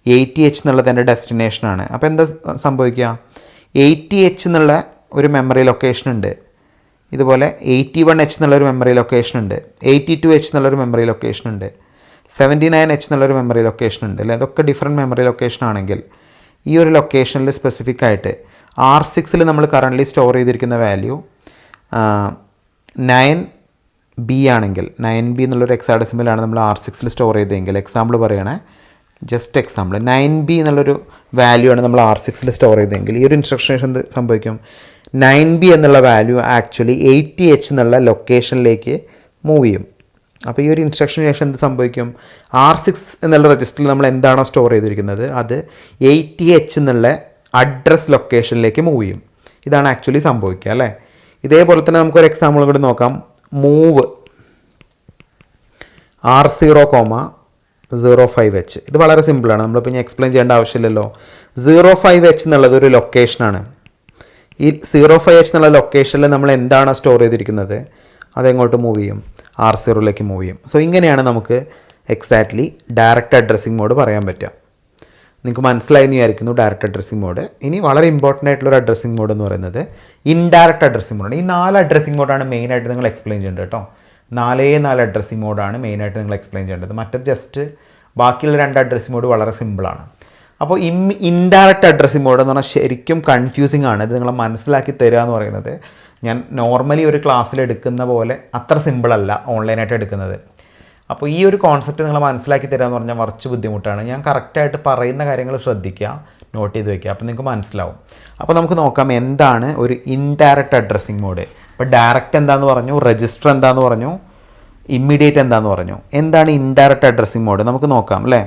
80H എന്നുള്ളത് എൻ്റെ ഡെസ്റ്റിനേഷനാണ്. അപ്പോൾ എന്താ സംഭവിക്കുക? 80H എന്നുള്ള ഒരു മെമ്മറി ലൊക്കേഷൻ ഉണ്ട്, ഇതുപോലെ 81H എന്നുള്ളൊരു മെമ്മറി ലൊക്കേഷൻ ഉണ്ട്, 82H എന്നുള്ളൊരു മെമ്മറി ലൊക്കേഷൻ ഉണ്ട്, 79H എന്നുള്ളൊരു മെമ്മറി ലൊക്കേഷൻ ഉണ്ട് അല്ലേ. അതൊക്കെ ഡിഫറെൻറ്റ് മെമ്മറി ലൊക്കേഷൻ ആണെങ്കിൽ ഈ ഒരു ലൊക്കേഷനിൽ സ്പെസിഫിക് ആയിട്ട് R6ൽ നമ്മൾ കറൻ്റ്ലി സ്റ്റോർ ചെയ്തിരിക്കുന്ന വാല്യൂ 9B ആണെങ്കിൽ 9B എന്നുള്ളൊരു ഹെക്സാഡെസിമലാണ് നമ്മൾ R6ൽ സ്റ്റോർ ചെയ്തതെങ്കിൽ, എക്സാമ്പിൾ പറയുകയാണെ, ജസ്റ്റ് എക്സാമ്പിൾ 9B എന്നുള്ളൊരു വാല്യൂ ആണ് നമ്മൾ R6ൽ സ്റ്റോർ ചെയ്തതെങ്കിൽ ഈ ഒരു ഇൻസ്ട്രക്ഷൻ എന്ത് സംഭവിക്കും? 9B എന്നുള്ള വാല്യൂ ആക്ച്വലി 80H എന്നുള്ള ലൊക്കേഷനിലേക്ക് മൂവ് ചെയ്യും. അപ്പോൾ ഈ ഒരു ഇൻസ്ട്രക്ഷൻ ശേഷം എന്ത് സംഭവിക്കും? R6 എന്നുള്ള രജിസ്റ്ററിൽ നമ്മൾ എന്താണോ സ്റ്റോർ ചെയ്തിരിക്കുന്നത് അത് 80H എന്നുള്ള അഡ്രസ് ലൊക്കേഷനിലേക്ക് മൂവ് ചെയ്യും. ഇതാണ് ആക്ച്വലി സംഭവിക്കുക അല്ലേ. ഇതേപോലെ തന്നെ നമുക്കൊരു എക്സാമ്പിൾ കൂടി നോക്കാം. Move R0, 05H. ഇത് വളരെ സിമ്പിളാണ്, നമ്മളിപ്പോൾ ഞാൻ എക്സ്പ്ലെയിൻ ചെയ്യേണ്ട ആവശ്യമില്ലല്ലോ. 05H എന്നുള്ളത് ഒരു ലൊക്കേഷനാണ്. ഈ 05H എന്നുള്ള ലൊക്കേഷനിൽ നമ്മൾ എന്താണോ സ്റ്റോർ ചെയ്തിരിക്കുന്നത് അതെങ്ങോട്ട് മൂവ് ചെയ്യും? R0ലേക്ക് മൂവ് ചെയ്യും. സോ ഇങ്ങനെയാണ് നമുക്ക് എക്സാക്ട്ലി ഡയറക്റ്റ് അഡ്രസ്സിംഗ് മോഡ് പറയാൻ പറ്റുക. നിങ്ങൾക്ക് മനസ്സിലായി എന്ന് വിചാരിക്കുന്നു ഡയറക്റ്റ് അഡ്രസ്സിംഗ് മോഡ്. ഇനി വളരെ ഇമ്പോർട്ടൻ്റ് ആയിട്ടുള്ളൊരു അഡ്രസ്സിംഗ് മോഡ് എന്ന് പറയുന്നത് ഇൻഡയറക്റ്റ് അഡ്രസ്സിംഗ് മോഡാണ്. ഈ 4 അഡ്രസ്സിംഗ് മോഡാണ് മെയിനായിട്ട് നിങ്ങൾ എക്സ്പ്ലെയിൻ ചെയ്യേണ്ടത് കേട്ടോ. 4 അഡ്രസ്സിംഗ് മോഡാണ് മെയിനായിട്ട് നിങ്ങൾ എക്സ്പ്ലെയിൻ ചെയ്യേണ്ടത്. മറ്റത് ജസ്റ്റ് ബാക്കിയുള്ള 2 അഡ്രസ്സിംഗ് മോഡ് വളരെ സിമ്പിളാണ്. അപ്പോൾ ഇൻഡയറക്റ്റ് അഡ്രസ്സിംഗ് മോഡ് എന്ന് പറഞ്ഞാൽ ശരിക്കും കൺഫ്യൂസിങ് ആണ്. ഇത് നിങ്ങളെ മനസ്സിലാക്കി തരിക എന്ന് പറയുന്നത് ഞാൻ നോർമലി ഒരു ക്ലാസ്സിൽ എടുക്കുന്ന പോലെ അത്ര സിമ്പിളല്ല ഓൺലൈനായിട്ട് എടുക്കുന്നത്. അപ്പോൾ ഈ ഒരു കോൺസെപ്റ്റ് നിങ്ങൾ മനസ്സിലാക്കി തരിക എന്ന് പറഞ്ഞാൽ കുറച്ച് ബുദ്ധിമുട്ടാണ്. ഞാൻ കറക്റ്റായിട്ട് പറയുന്ന കാര്യങ്ങൾ ശ്രദ്ധിക്കുക, നോട്ട് ചെയ്ത് വയ്ക്കുക, അപ്പോൾ നിങ്ങൾക്ക് മനസ്സിലാവും. അപ്പോൾ നമുക്ക് നോക്കാം എന്താണ് ഒരു ഇൻഡയറക്റ്റ് അഡ്രസ്സിംഗ് മോഡ്. ഇപ്പോൾ ഡയറക്റ്റ് എന്താണെന്ന് പറഞ്ഞു, രജിസ്റ്റർ എന്താണെന്ന് പറഞ്ഞു, ഇമ്മീഡിയറ്റ് എന്താണെന്ന് പറഞ്ഞു. എന്താണ് ഇൻഡയറക്റ്റ് അഡ്രസ്സിംഗ് മോഡ് നമുക്ക് നോക്കാം അല്ലേ.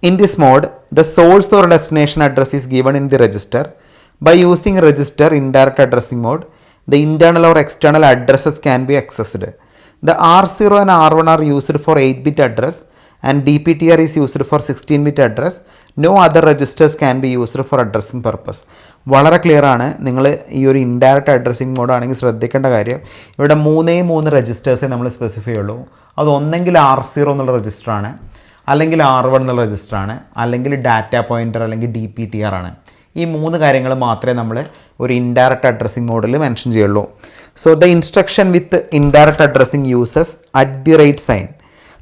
In this mode, the source or destination address is given in the register. By using register indirect addressing mode, the internal or external addresses can be accessed. The R0 and R1 are used for 8-bit address and DPTR is used for 16-bit address. No other registers can be used for addressing purpose. വളരെ clear ആണ്. നിങ്ങൾ ഈ ഒരു indirect addressing മോഡാണെങ്കിൽ ശ്രദ്ധിക്കേണ്ട കാര്യം ഇവിടെ 3 രജിസ്റ്റേഴ്സേ നമ്മൾ specify ചെയ്യുള്ളൂ. അത് ഒന്നെങ്കിൽ R0 എന്നുള്ള രജിസ്റ്ററാണ്, അല്ലെങ്കിൽ R1 എന്നുള്ള രജിസ്റ്ററാണ്, അല്ലെങ്കിൽ ഡാറ്റ പോയിൻ്റർ അല്ലെങ്കിൽ DPTR ആണ്. ഈ 3 കാര്യങ്ങൾ മാത്രമേ നമ്മൾ ഒരു ഇൻഡയറക്റ്റ് അഡ്രസ്സിംഗ് മോഡിൽ മെൻഷൻ ചെയ്യുള്ളൂ. So the instruction with indirect addressing uses @at sign.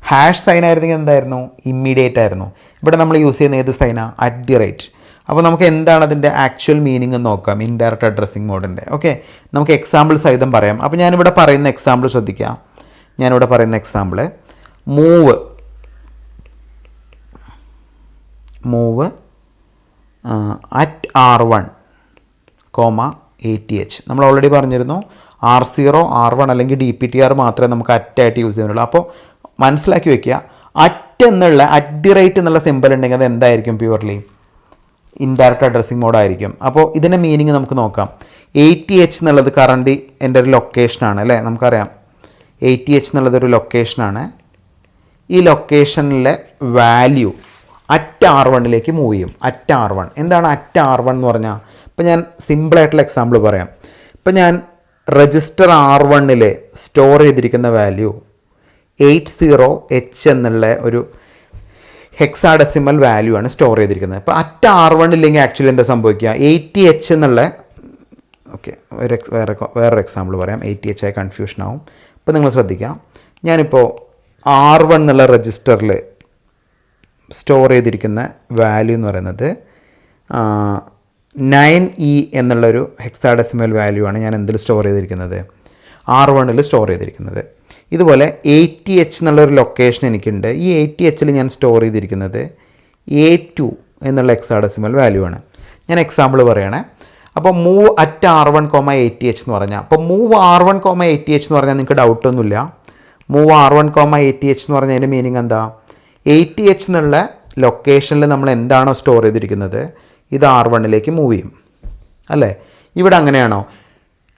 Hash sign ആയിരുന്നെങ്കിൽ എന്തായിരുന്നു? ഇമ്മീഡിയറ്റ് ആയിരുന്നു. ഇവിടെ നമ്മൾ യൂസ് ചെയ്യുന്ന ഏത് സൈനാണ്? @. അപ്പോൾ നമുക്ക് എന്താണ് അതിൻ്റെ ആക്ച്വൽ മീനിങ് എന്ന് നോക്കാം ഇൻഡയറക്റ്റ് അഡ്രസ്സിംഗ് മോഡിൻ്റെ. ഓക്കെ, നമുക്ക് എക്സാമ്പിൾ സഹിതം പറയാം. അപ്പോൾ ഞാനിവിടെ പറയുന്ന എക്സാമ്പിൾ ശ്രദ്ധിക്കാം. ഞാനിവിടെ പറയുന്ന എക്സാമ്പിൾ മൂവ് @R1, 80H. നമ്മൾ ഓൾറെഡി പറഞ്ഞിരുന്നു R0, R1 അല്ലെങ്കിൽ DPTR മാത്രമേ നമുക്ക് ആയിട്ട് യൂസ് ചെയ്യാനുള്ളൂ. അപ്പോൾ മനസ്സിലാക്കി വെക്കുക, എന്നുള്ള എന്നുള്ള സിമ്പിൾ ഉണ്ടെങ്കിൽ അത് എന്തായിരിക്കും? പ്യുവർലി ഇൻഡയറക്റ്റ് അഡ്രസ്സിംഗ് മോഡായിരിക്കും. അപ്പോൾ ഇതിൻ്റെ മീനിങ് നമുക്ക് നോക്കാം. 80H എന്നുള്ളത് കറണ്ട് എൻ്റെ ഒരു ലൊക്കേഷനാണ് അല്ലേ. നമുക്കറിയാം ATH എന്നുള്ളതൊരു ലൊക്കേഷനാണ്. ഈ ലൊക്കേഷനിലെ വാല്യൂ അറ്റ് R1ലേക്ക് മൂവ് ചെയ്യും. അറ്റ് R1 എന്താണ് അറ്റ് R1 എന്ന് പറഞ്ഞാൽ? ഇപ്പോൾ ഞാൻ സിമ്പിളായിട്ടുള്ള എക്സാമ്പിൾ പറയാം. ഇപ്പോൾ ഞാൻ രജിസ്റ്റർ R1ൽ സ്റ്റോർ ചെയ്തിരിക്കുന്ന വാല്യൂ 80H എന്നുള്ള ഒരു ഹെക്സാഡെസിമൽ വാല്യൂ ആണ് സ്റ്റോർ ചെയ്തിരിക്കുന്നത്. ഇപ്പോൾ അറ്റ് R1 ഇല്ലെങ്കിൽ ആക്ച്വലി എന്താ സംഭവിക്കുക? 80H എന്നുള്ള വേറൊരു എക്സാമ്പിൾ പറയാം. 80H ആയി കൺഫ്യൂഷൻ ആവും. ഇപ്പോൾ നിങ്ങൾ ശ്രദ്ധിക്കാം, ഞാനിപ്പോൾ R1 എന്നുള്ള രജിസ്റ്ററിൽ സ്റ്റോർ ചെയ്തിരിക്കുന്ന വാല്യൂ എന്ന് പറയുന്നത് 9E എന്നുള്ളൊരു ഹെക്സാഡെസിമൽ വാല്യൂ ആണ് ഞാൻ എന്തിൽ സ്റ്റോർ ചെയ്തിരിക്കുന്നത്? R1ൽ സ്റ്റോർ ചെയ്തിരിക്കുന്നത്. ഇതുപോലെ 80H എന്നുള്ളൊരു ലൊക്കേഷൻ എനിക്കുണ്ട്. ഈ 80Hൽ ഞാൻ സ്റ്റോർ ചെയ്തിരിക്കുന്നത് A2 എന്നുള്ള ഹെക്സാഡെസിമൽ വാല്യൂ ആണ്. ഞാൻ എക്സാമ്പിൾ പറയണേ. അപ്പോൾ മൂവ് അറ്റ് R1, ATH എന്ന് പറഞ്ഞാൽ, അപ്പോൾ മൂവ് R1, ATH എന്ന് പറഞ്ഞാൽ നിങ്ങൾക്ക് ഡൗട്ടൊന്നുമില്ല. മൂവ് R1, ATH എന്ന് പറഞ്ഞതിൻ്റെ മീനിങ് എന്താ? 80H എന്നുള്ള ലൊക്കേഷനിൽ നമ്മൾ എന്താണോ സ്റ്റോർ ചെയ്തിരിക്കുന്നത് ഇത് R1ലേക്ക് മൂവ് ചെയ്യും അല്ലേ? ഇവിടെ അങ്ങനെയാണോ?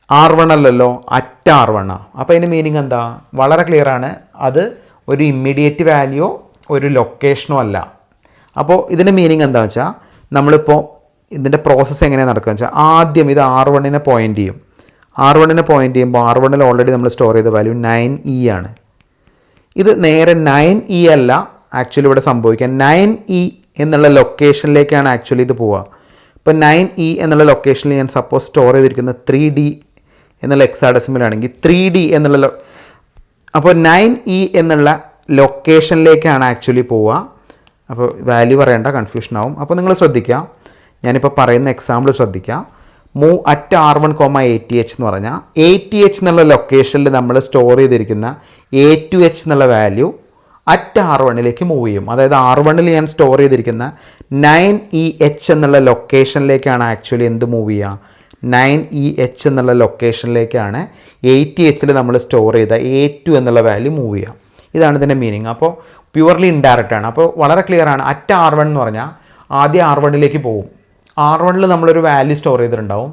R1 അല്ലല്ലോ, അറ്റ് R1 ആ. അപ്പോൾ അതിൻ്റെ മീനിങ് എന്താ? വളരെ ക്ലിയർ ആണ്. അത് ഒരു ഇമ്മീഡിയറ്റ് വാല്യൂ ഒരു ലൊക്കേഷനോ അല്ല. അപ്പോൾ ഇതിൻ്റെ മീനിങ് എന്താണെന്ന് വെച്ചാൽ, നമ്മളിപ്പോൾ ഇതിൻ്റെ പ്രോസസ്സ് എങ്ങനെയാണ് നടക്കുകയെന്ന് വെച്ചാൽ, ആദ്യം ഇത് R1നെ പോയിൻ്റ് ചെയ്യും. R1നെ പോയിൻ്റ് ചെയ്യുമ്പോൾ R1ൽ ഓൾറെഡി നമ്മൾ സ്റ്റോർ ചെയ്ത വാല്യൂ 9E ആണ്. ഇത് നേരെ 9E അല്ല ആക്ച്വലി ഇവിടെ സംഭവിക്കുക. 9E എന്നുള്ള ലൊക്കേഷനിലേക്കാണ് ആക്ച്വലി ഇത് പോവുക. ഇപ്പോൾ 9E എന്നുള്ള ലൊക്കേഷനിൽ ഞാൻ സപ്പോസ് സ്റ്റോർ ചെയ്തിരിക്കുന്നത് 3D എന്നുള്ള ഹെക്സാഡെസിമലാണെങ്കിൽ 3D എന്നുള്ള അപ്പോൾ 9E എന്നുള്ള ലൊക്കേഷനിലേക്കാണ് ആക്ച്വലി പോവുക. അപ്പോൾ വാല്യൂ പറയേണ്ട, കൺഫ്യൂഷൻ ആവും. അപ്പോൾ നിങ്ങൾ ശ്രദ്ധിക്കുക, ഞാനിപ്പോൾ പറയുന്ന എക്സാമ്പിൾ ശ്രദ്ധിക്കുക. മൂവ് അറ്റ് R1, ATH എന്ന് പറഞ്ഞാൽ ATH എന്നുള്ള ലൊക്കേഷനിൽ നമ്മൾ സ്റ്റോർ ചെയ്തിരിക്കുന്ന A2H എന്നുള്ള വാല്യൂ അറ്റ് R1ലേക്ക് മൂവ് ചെയ്യും. അതായത് R1ൽ ഞാൻ സ്റ്റോർ ചെയ്തിരിക്കുന്ന 9EH എന്നുള്ള ലൊക്കേഷനിലേക്കാണ് ആക്ച്വലി എന്ത് മൂവ് ചെയ്യുക? 9EH എന്നുള്ള ലൊക്കേഷനിലേക്കാണ് 80Hൽ നമ്മൾ സ്റ്റോർ ചെയ്ത A2 എന്നുള്ള വാല്യൂ മൂവ് ചെയ്യുക. ഇതാണ് ഇതിൻ്റെ മീനിങ്. അപ്പോൾ പ്യുവർലി ഇൻഡയറക്റ്റ് ആണ്. അപ്പോൾ വളരെ ക്ലിയർ ആണ്. അറ്റ് R1 എന്ന് പറഞ്ഞാൽ ആദ്യം R1ലേക്ക് പോകും. R1ൽ നമ്മളൊരു വാല്യൂ സ്റ്റോർ ചെയ്തിട്ടുണ്ടാവും.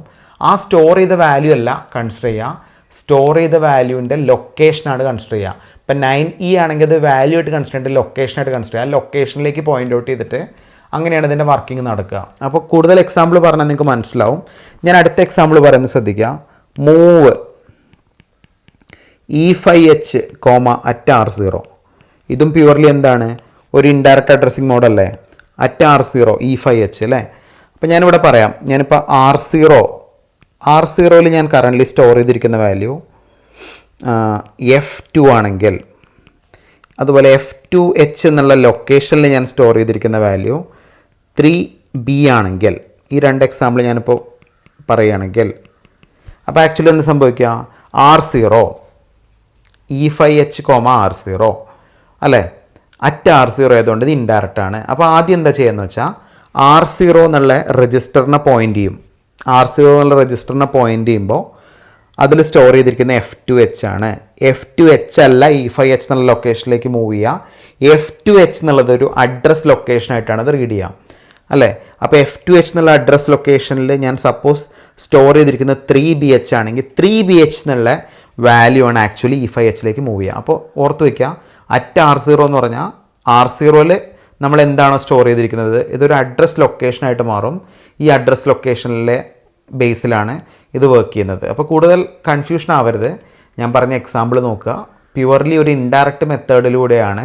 ആ സ്റ്റോർ ചെയ്ത വാല്യൂ അല്ല കൺസിഡർ ചെയ്യുക, സ്റ്റോർ ചെയ്ത വാല്യൂവിൻ്റെ ലൊക്കേഷനാണ് കൺസിഡർ ചെയ്യുക. ഇപ്പം 9E ആണെങ്കിൽ അത് വാല്യൂ ആയിട്ട് കൺസിഡർ ചെയ്യേണ്ട ലൊക്കേഷനായിട്ട് കൺസിഡർ ചെയ്യുക. ആ ലൊക്കേഷനിലേക്ക് പോയിൻ്റ് ഔട്ട് ചെയ്തിട്ട് അങ്ങനെയാണ് ഇതിൻ്റെ വർക്കിംഗ് നടക്കുക. അപ്പോൾ കൂടുതൽ എക്സാമ്പിൾ പറഞ്ഞാൽ നിങ്ങൾക്ക് മനസ്സിലാവും. ഞാൻ അടുത്ത എക്സാമ്പിൾ പറയുന്നത് ശ്രദ്ധിക്കുക. Move E5H, at R0. ഇതും പ്യുവർലി എന്താണ്? ഒരു indirect addressing മോഡല്ലേ? At R0 E5H അല്ലേ? അപ്പോൾ ഞാനിവിടെ പറയാം, ഞാനിപ്പോൾ R0യിൽ ഞാൻ കറൻ്റ്ലി സ്റ്റോർ ചെയ്തിരിക്കുന്ന വാല്യൂ F2 ആണെങ്കിൽ, അതുപോലെ F2H എന്നുള്ള ലൊക്കേഷനിൽ ഞാൻ സ്റ്റോർ ചെയ്തിരിക്കുന്ന വാല്യൂ 3B ആണെങ്കിൽ, ഈ രണ്ട് എക്സാമ്പിൾ ഞാനിപ്പോൾ പറയുകയാണെങ്കിൽ, അപ്പോൾ ആക്ച്വലി എന്ത് സംഭവിക്കുക? R0 E5H, R0 അല്ലേ? അറ്റ് R0 ആയതുകൊണ്ട് ഇത് ഇൻഡയറക്റ്റ് ആണ്. അപ്പോൾ ആദ്യം എന്താ ചെയ്യുന്നത് വെച്ചാൽ R0 എന്നുള്ള രജിസ്റ്ററിനെ പോയിൻ്റ് ചെയ്യും. R0 എന്നുള്ള രജിസ്റ്ററിനെ പോയിൻ്റ് ചെയ്യുമ്പോൾ അതിൽ സ്റ്റോർ ചെയ്തിരിക്കുന്ന F2H ആണ്. F2H അല്ല E5H എന്നുള്ള ലൊക്കേഷനിലേക്ക് മൂവ് ചെയ്യുക. F2H എന്നുള്ളതൊരു അഡ്രസ് ലൊക്കേഷനായിട്ടാണ് അത് റീഡ് ചെയ്യുക അല്ലേ? അപ്പോൾ F2H എന്നുള്ള അഡ്രസ് ലൊക്കേഷനിൽ ഞാൻ സപ്പോസ് സ്റ്റോർ ചെയ്തിരിക്കുന്നത് 3BH ആണെങ്കിൽ 3BH എന്നുള്ള വാല്യൂ ആണ് ആക്ച്വലി E5Hലേക്ക് മൂവ് ചെയ്യുക. അപ്പോൾ ഓർത്ത് വയ്ക്കുക, അറ്റ് R0 എന്ന് പറഞ്ഞാൽ R0ൽ നമ്മൾ എന്താണോ സ്റ്റോർ ചെയ്തിരിക്കുന്നത് ഇതൊരു അഡ്രസ് ലൊക്കേഷനായിട്ട് മാറും. ഈ അഡ്രസ് ലൊക്കേഷനിലെ ബേസിലാണ് ഇത് വർക്ക് ചെയ്യുന്നത്. അപ്പോൾ കൂടുതൽ കൺഫ്യൂഷൻ ആവരുത്. ഞാൻ പറഞ്ഞ എക്സാമ്പിൾ നോക്കുക. പ്യുവർലി ഒരു ഇൻഡയറക്റ്റ് മെത്തേഡിലൂടെയാണ്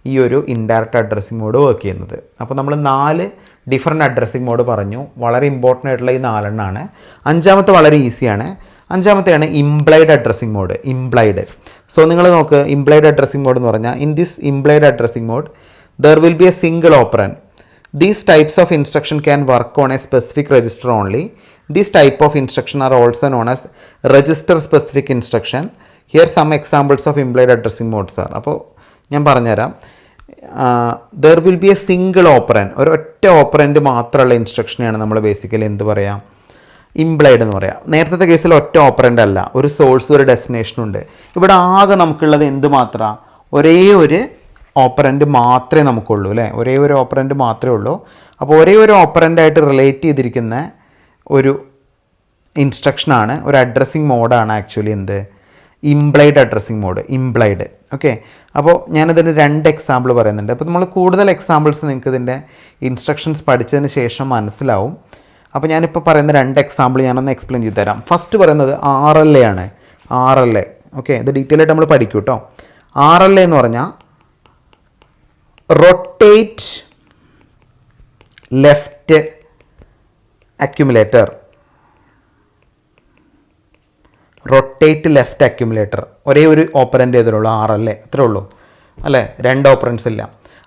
ഈ ഒരു ഇൻഡയറക്റ്റ് അഡ്രസ്സിംഗ് മോഡ് വർക്ക് ചെയ്യുന്നത്. അപ്പോൾ നമ്മൾ 4 ഡിഫറെൻറ്റ് അഡ്രസ്സിംഗ് മോഡ് പറഞ്ഞു. വളരെ ഇമ്പോർട്ടൻ്റ് ആയിട്ടുള്ള ഈ 4 അഞ്ചാമത്തെ വളരെ ഈസിയാണ്. അഞ്ചാമത്തെയാണ് implied addressing mode. Implied. So നിങ്ങൾ നോക്ക്, ഇംപ്ലൈഡ് അഡ്രസ്സിംഗ് മോഡ് എന്ന് പറഞ്ഞാൽ in this implied addressing mode there will be a single operand. These types of instruction can work on a specific register only. These type of instruction are also known as register specific instruction. Here some examples of implied addressing modes are. അപ്പോൾ ഞാൻ പറഞ്ഞുതരാം. there will be a single operand. ഒരു ഒറ്റ operant മാത്രമുള്ള ഇൻസ്ട്രക്ഷനെയാണ് നമ്മൾ basically എന്ത് പറയാം? Implied എന്ന് പറയാം. നേരത്തെ കേസിൽ ഒറ്റ ഓപ്പറൻഡ് അല്ല, ഒരു സോഴ്സ് ഒരു ഡെസ്റ്റിനേഷനും ഉണ്ട്. ഇവിടെ ആകെ നമുക്കുള്ളത് എന്ത് മാത്രമാണ്? ഒരേ ഒരു ഓപ്പറൻറ്റ് മാത്രമേ നമുക്കുള്ളൂ അല്ലേ? ഒരേ ഒരു ഓപ്പറൻറ്റ് മാത്രമേ ഉള്ളൂ. അപ്പോൾ ഒരേ ഒരു ഓപ്പറൻറ്റായിട്ട് റിലേറ്റ് ചെയ്തിരിക്കുന്ന ഒരു ഇൻസ്ട്രക്ഷനാണ്, ഒരു അഡ്രസ്സിങ് മോഡാണ് ആക്ച്വലി എന്ത്? Implied addressing mode, implied. Okay, അപ്പോൾ ഞാനിതിന് 2 എക്സാമ്പിൾ പറയുന്നുണ്ട്. അപ്പോൾ നമ്മൾ കൂടുതൽ എക്സാമ്പിൾസ് നിങ്ങൾക്ക് ഇതിൻ്റെ ഇൻസ്ട്രക്ഷൻസ് പഠിച്ചതിന് ശേഷം മനസ്സിലാവും. അപ്പോൾ ഞാനിപ്പോൾ പറയുന്ന 2 എക്സാമ്പിൾ ഞാനൊന്ന് എക്സ്പ്ലെയിൻ ചെയ്ത് തരാം. ഫസ്റ്റ് പറയുന്നത് RLA ആണ്. RLA, ഓക്കെ, ഇത് ഡീറ്റെയിൽ ആയിട്ട് നമ്മൾ പഠിക്കും കേട്ടോ. RLA എന്ന് പറഞ്ഞാൽ rotate left accumulator. Rotate left accumulator, ഒരേ ഒരു ഓപ്പറൻ്റ് ചെയ്തിട്ടുള്ളൂ RLA, അത്രേ ഉള്ളൂ അല്ലേ, 2 ഓപ്പറൻസ് ഇല്ല.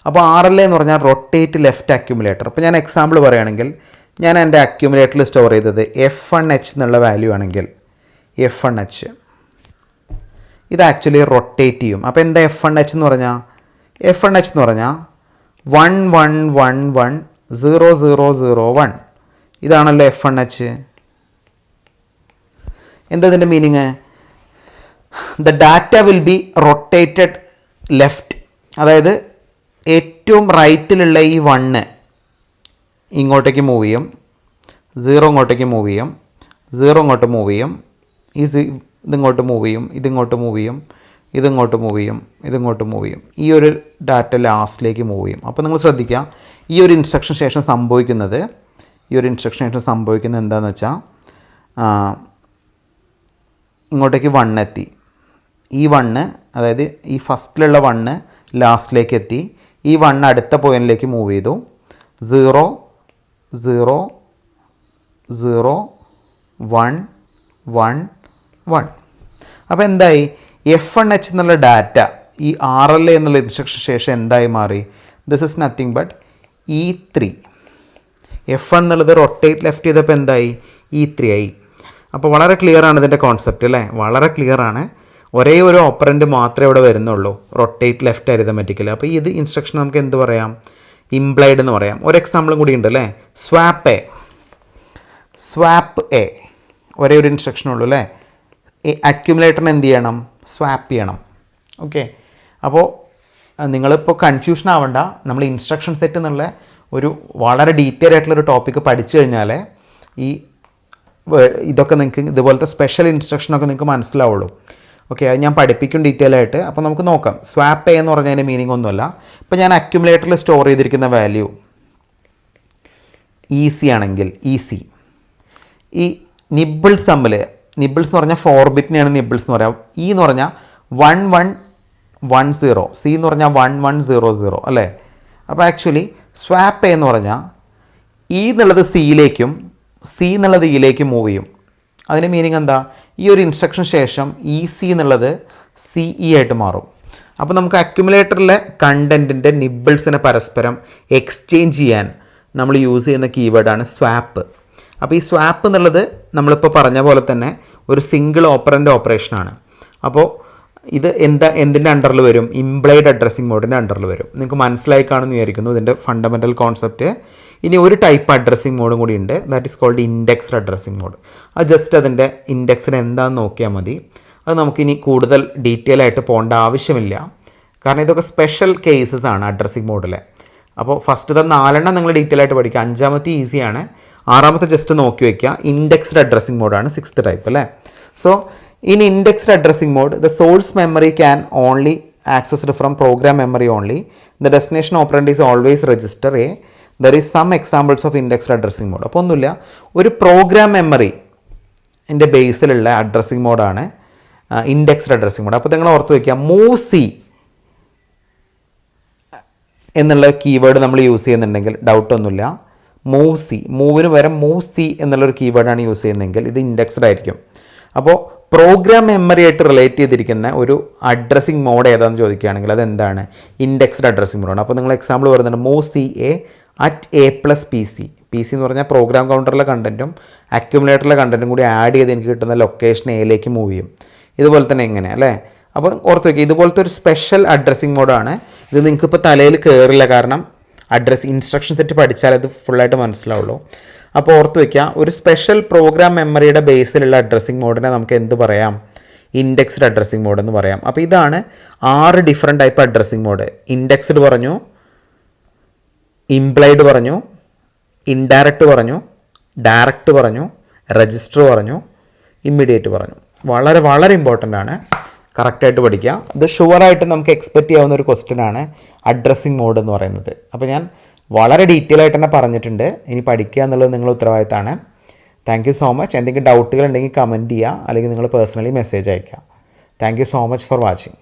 അപ്പോൾ RLA എന്ന് പറഞ്ഞാൽ റൊട്ടേറ്റ് ലെഫ്റ്റ് അക്യുമുലേറ്റർ. അപ്പോൾ ഞാൻ എക്സാമ്പിൾ പറയുകയാണെങ്കിൽ ഞാൻ എൻ്റെ അക്യുമുലേറ്ററിൽ സ്റ്റോർ ചെയ്തത് F1H എന്നുള്ള വാല്യൂ ആണെങ്കിൽ F1H ഇത് ആക്ച്വലി റൊട്ടേറ്റ് ചെയ്യും. അപ്പോൾ എന്താ F1H എന്ന് പറഞ്ഞാൽ? F1H എന്ന് പറഞ്ഞാൽ 11110001 ഇതാണല്ലോ F1H. എന്താ ഇതിൻ്റെ meaning? The data will be rotated left, അതായത് ഏറ്റവും റൈറ്റിലുള്ള ഈ 1 ഇങ്ങോട്ടേക്ക് മൂവ് ചെയ്യും, 0 ഇങ്ങോട്ടേക്ക് മൂവ് ചെയ്യും, 0 ഇങ്ങോട്ട് മൂവ് ചെയ്യും, ഇതിങ്ങോട്ട് മൂവ് ചെയ്യും, ഇതിങ്ങോട്ട് മൂവ് ചെയ്യും, ഇതിങ്ങോട്ട് മൂവ് ചെയ്യും, ഇതിങ്ങോട്ട് മൂവ് ചെയ്യും. ഈ ഒരു ഡാറ്റ ലാസ്റ്റിലേക്ക് മൂവ് ചെയ്യും. അപ്പോൾ നിങ്ങൾ ശ്രദ്ധിക്കുക, ഈ ഒരു ഇൻസ്ട്രക്ഷൻ ശേഷം സംഭവിക്കുന്നത് എന്താണെന്ന് വെച്ചാൽ ഇങ്ങോട്ടേക്ക് 1 എത്തി, ഈ 1 അതായത് ഈ ഫസ്റ്റിലുള്ള 1 ലാസ്റ്റിലേക്ക് എത്തി, ഈ 1 അടുത്ത പോയിന്റിലേക്ക് മൂവ് ചെയ്തു, 0 0 0 1 1 1. അപ്പോൾ എന്തായി? F1H എന്നുള്ള ഡാറ്റ ഈ RLA എന്നുള്ള ഇൻസ്ട്രക്ഷൻ ശേഷം എന്തായി മാറി? This is nothing but E3. F1 എന്നുള്ളത് റൊട്ടേറ്റ് ലെഫ്റ്റ് ചെയ്തപ്പോൾ എന്തായി? E3 ആയി. അപ്പോൾ വളരെ ക്ലിയർ ആണ് ഇതിൻ്റെ കോൺസെപ്റ്റ് അല്ലേ, വളരെ ക്ലിയർ ആണ്. ഒരേ ഒരു ഓപ്പറൻറ്റ് മാത്രമേ ഇവിടെ വരുന്നുള്ളൂ, റൊട്ടേറ്റ് ലെഫ്റ്റ് അരിതമെറ്റിക്കൽ. അപ്പോൾ ഇത് ഇൻസ്ട്രക്ഷൻ നമുക്ക് എന്ത് പറയാം? ഇംപ്ലൈഡ് എന്ന് പറയാം. ഒരു എക്സാമ്പിളും കൂടി ഉണ്ട് അല്ലേ, സ്വാപ്പ് എ, ഒരേ ഒരു ഇൻസ്ട്രക്ഷനുള്ളൂ അല്ലേ. അക്യുമുലേറ്ററിന് എന്ത് ചെയ്യണം? സ്വാപ്പ് ചെയ്യണം. ഓക്കെ, അപ്പോൾ നിങ്ങളിപ്പോൾ കൺഫ്യൂഷൻ ആവണ്ട. നമ്മൾ ഇൻസ്ട്രക്ഷൻ സെറ്റ് എന്നുള്ള ഒരു വളരെ ഡീറ്റെയിൽ ആയിട്ടുള്ളൊരു ടോപ്പിക്ക് പഠിച്ചു കഴിഞ്ഞാൽ ഇതൊക്കെ നിങ്ങൾക്ക് ഇതുപോലത്തെ സ്പെഷ്യൽ ഇൻസ്ട്രക്ഷനൊക്കെ നിങ്ങൾക്ക് മനസ്സിലാവുള്ളൂ. ഓക്കെ, അത് ഞാൻ പഠിപ്പിക്കും ഡീറ്റെയിൽ ആയിട്ട്. അപ്പോൾ നമുക്ക് നോക്കാം. സ്വാപ്പ് എന്ന് പറഞ്ഞതിൻ്റെ മീനിങ് ഒന്നുമല്ല. ഇപ്പോൾ ഞാൻ അക്യുമുലേറ്ററിൽ സ്റ്റോർ ചെയ്തിരിക്കുന്ന വാല്യൂ EC ആണെങ്കിൽ EC, ഈ നിബിൾസ് തമ്മിൽ, നിബിൾസ് എന്ന് പറഞ്ഞാൽ 4 ബിറ്റിനെയാണ് നിബിൾസ് എന്ന് പറയാം. E എന്ന് പറഞ്ഞാൽ 1110, C എന്ന് പറഞ്ഞാൽ 1100 അല്ലേ. അപ്പോൾ ആക്ച്വലി സ്വാപ്പ് എന്ന് പറഞ്ഞാൽ E എന്നുള്ളത് Cയിലേക്കും C എന്നുള്ളത് Eയിലേക്കും മൂവ് ചെയ്യും. അതിൻ്റെ മീനിങ് എന്താ? ഈ ഒരു ഇൻസ്ട്രക്ഷൻ ശേഷം EC എന്നുള്ളത് CE ആയിട്ട് മാറും. അപ്പോൾ നമുക്ക് അക്യുമുലേറ്ററിലെ കണ്ടൻറ്റിൻ്റെ നിബിൾസിനെ പരസ്പരം എക്സ്ചേഞ്ച് ചെയ്യാൻ നമ്മൾ യൂസ് ചെയ്യുന്ന കീവേഡാണ് സ്വാപ്പ്. അപ്പോൾ ഈ സ്വാപ്പ് എന്നുള്ളത് നമ്മളിപ്പോൾ പറഞ്ഞ പോലെ തന്നെ ഒരു സിംഗിൾ ഓപ്പറൻ്റ് ഓപ്പറേഷനാണ്. അപ്പോൾ ഇത് എന്തിൻ്റെ അണ്ടറിൽ വരും? ഇംപ്ലൈഡ് അഡ്രസ്സിംഗ് മോഡിൻ്റെ അണ്ടറിൽ വരും. നിങ്ങൾക്ക് മനസ്സിലായി കാണുമെന്ന് വിചാരിക്കുന്നു ഇതിൻ്റെ ഫണ്ടമെൻ്റൽ കോൺസെപ്റ്റ്. ഇനി ഒരു ടൈപ്പ് അഡ്രസ്സിംഗ് മോഡും കൂടി ഉണ്ട്, that is called indexed addressing mode. അത് ജസ്റ്റ് അതിൻ്റെ ഇൻഡെക്സിന് എന്താണെന്ന് നോക്കിയാൽ മതി. അത് നമുക്കിനി കൂടുതൽ ഡീറ്റെയിൽ ആയിട്ട് പോകേണ്ട ആവശ്യമില്ല, കാരണം ഇതൊക്കെ സ്പെഷ്യൽ കേസസ് ആണ് അഡ്രസ്സിംഗ് മോഡിലെ. അപ്പോൾ ഫസ്റ്റത്തെ 4 നിങ്ങൾ ഡീറ്റെയിൽ ആയിട്ട് പഠിക്കുക, 5ാമത്തെ ഈസിയാണ്, 6ാമത്തെ ജസ്റ്റ് നോക്കി വയ്ക്കുക. ഇൻഡെക്സ്ഡ് അഡ്രസ്സിംഗ് മോഡാണ് 6th ടൈപ്പ് അല്ലേ. So in indexed addressing mode the source memory can only accessed from program memory only. The destination operand is always register A. There is some examples of indexed addressing mode. അപ്പോൾ ഒന്നുമില്ല, ഒരു program memory എൻ്റെ ബേസിലുള്ള addressing മോഡാണ് indexed addressing mode. അപ്പോൾ നിങ്ങൾ ഓർത്ത് വയ്ക്കുക, മൂവ് സി എന്നുള്ള കീവേഡ് നമ്മൾ യൂസ് ചെയ്യുന്നുണ്ടെങ്കിൽ ഡൗട്ടൊന്നുമില്ല, മൂവ് സി, മൂവിന് പകരം മൂവ് സി എന്നുള്ളൊരു കീവേഡാണ് യൂസ് ചെയ്യുന്നതെങ്കിൽ ഇത് ഇൻഡെക്സ്ഡ് ആയിരിക്കും. അപ്പോൾ പ്രോഗ്രാം മെമ്മറി ആയിട്ട് റിലേറ്റ് ചെയ്തിരിക്കുന്ന ഒരു അഡ്രസ്സിംഗ് മോഡ് ഏതാണെന്ന് ചോദിക്കുകയാണെങ്കിൽ അതെന്താണ്? ഇൻഡെക്സ്ഡ് അഡ്രസ്സിംഗ് മോഡാണ്. അപ്പോൾ നിങ്ങൾ എക്സാമ്പിൾ പറയുന്നുണ്ട്, move C A at A+PC. PC എന്ന് പറഞ്ഞാൽ പ്രോഗ്രാം കൗണ്ടറിലെ കണ്ടൻറ്റും അക്യുമുലേറ്ററിലെ കണ്ടൻറ്റും കൂടി ആഡ് ചെയ്ത് എനിക്ക് കിട്ടുന്ന ലൊക്കേഷൻ എയിലേക്ക് മൂവ് ചെയ്യും. ഇതുപോലെ തന്നെ എങ്ങനെ അല്ലേ. അപ്പോൾ ഓർത്ത് വയ്ക്കുക, ഇതുപോലത്തെ ഒരു സ്പെഷ്യൽ അഡ്രസ്സിംഗ് മോഡാണ് ഇത്. നിങ്ങൾക്കിപ്പോൾ തലയിൽ കയറില്ല, കാരണം ഇൻസ്ട്രക്ഷൻ സെറ്റ് പഠിച്ചാൽ അത് ഫുള്ളായിട്ട് മനസ്സിലാവുള്ളൂ. അപ്പോൾ ഓർത്ത് വയ്ക്കുക, ഒരു സ്പെഷ്യൽ പ്രോഗ്രാം മെമ്മറിയുടെ ബേസിലുള്ള അഡ്രസ്സിംഗ് മോഡിനെ നമുക്ക് എന്ത് പറയാം? ഇൻഡെക്സ്ഡ് അഡ്രസ്സിംഗ് മോഡ് എന്ന് പറയാം. അപ്പോൾ ഇതാണ് 6 different type addressing mode. Indexed പറഞ്ഞു, ഇംപ്ലൈഡ് പറഞ്ഞു, ഇൻഡയറക്റ്റ് പറഞ്ഞു, ഡയറക്റ്റ് പറഞ്ഞു, രജിസ്റ്റർ പറഞ്ഞു, ഇമ്മീഡിയറ്റ് പറഞ്ഞു. വളരെ വളരെ ഇമ്പോർട്ടൻ്റ് ആണ്. കറക്റ്റായിട്ട് പഠിക്കുക. ഇത് ഷുവറായിട്ട് നമുക്ക് എക്സ്പെക്റ്റ് ചെയ്യാവുന്ന ഒരു ക്വസ്റ്റ്യൻ ആണ് അഡ്രസ്സിങ് മോഡ് എന്ന് പറയുന്നത്. അപ്പോൾ ഞാൻ വളരെ ഡീറ്റെയിൽ ആയിട്ട് തന്നെ പറഞ്ഞിട്ടുണ്ട്. ഇനി പഠിക്കുക എന്നുള്ളത് നിങ്ങളുടെ ഉത്തരവാദിത്തമാണ്. Thank you so much. എന്തെങ്കിലും ഡൗട്ടുകൾ ഉണ്ടെങ്കിൽ കമൻറ്റ് ചെയ്യുക, അല്ലെങ്കിൽ നിങ്ങൾ പേഴ്സണലി മെസ്സേജ് അയയ്ക്കുക. Thank you so much for watching.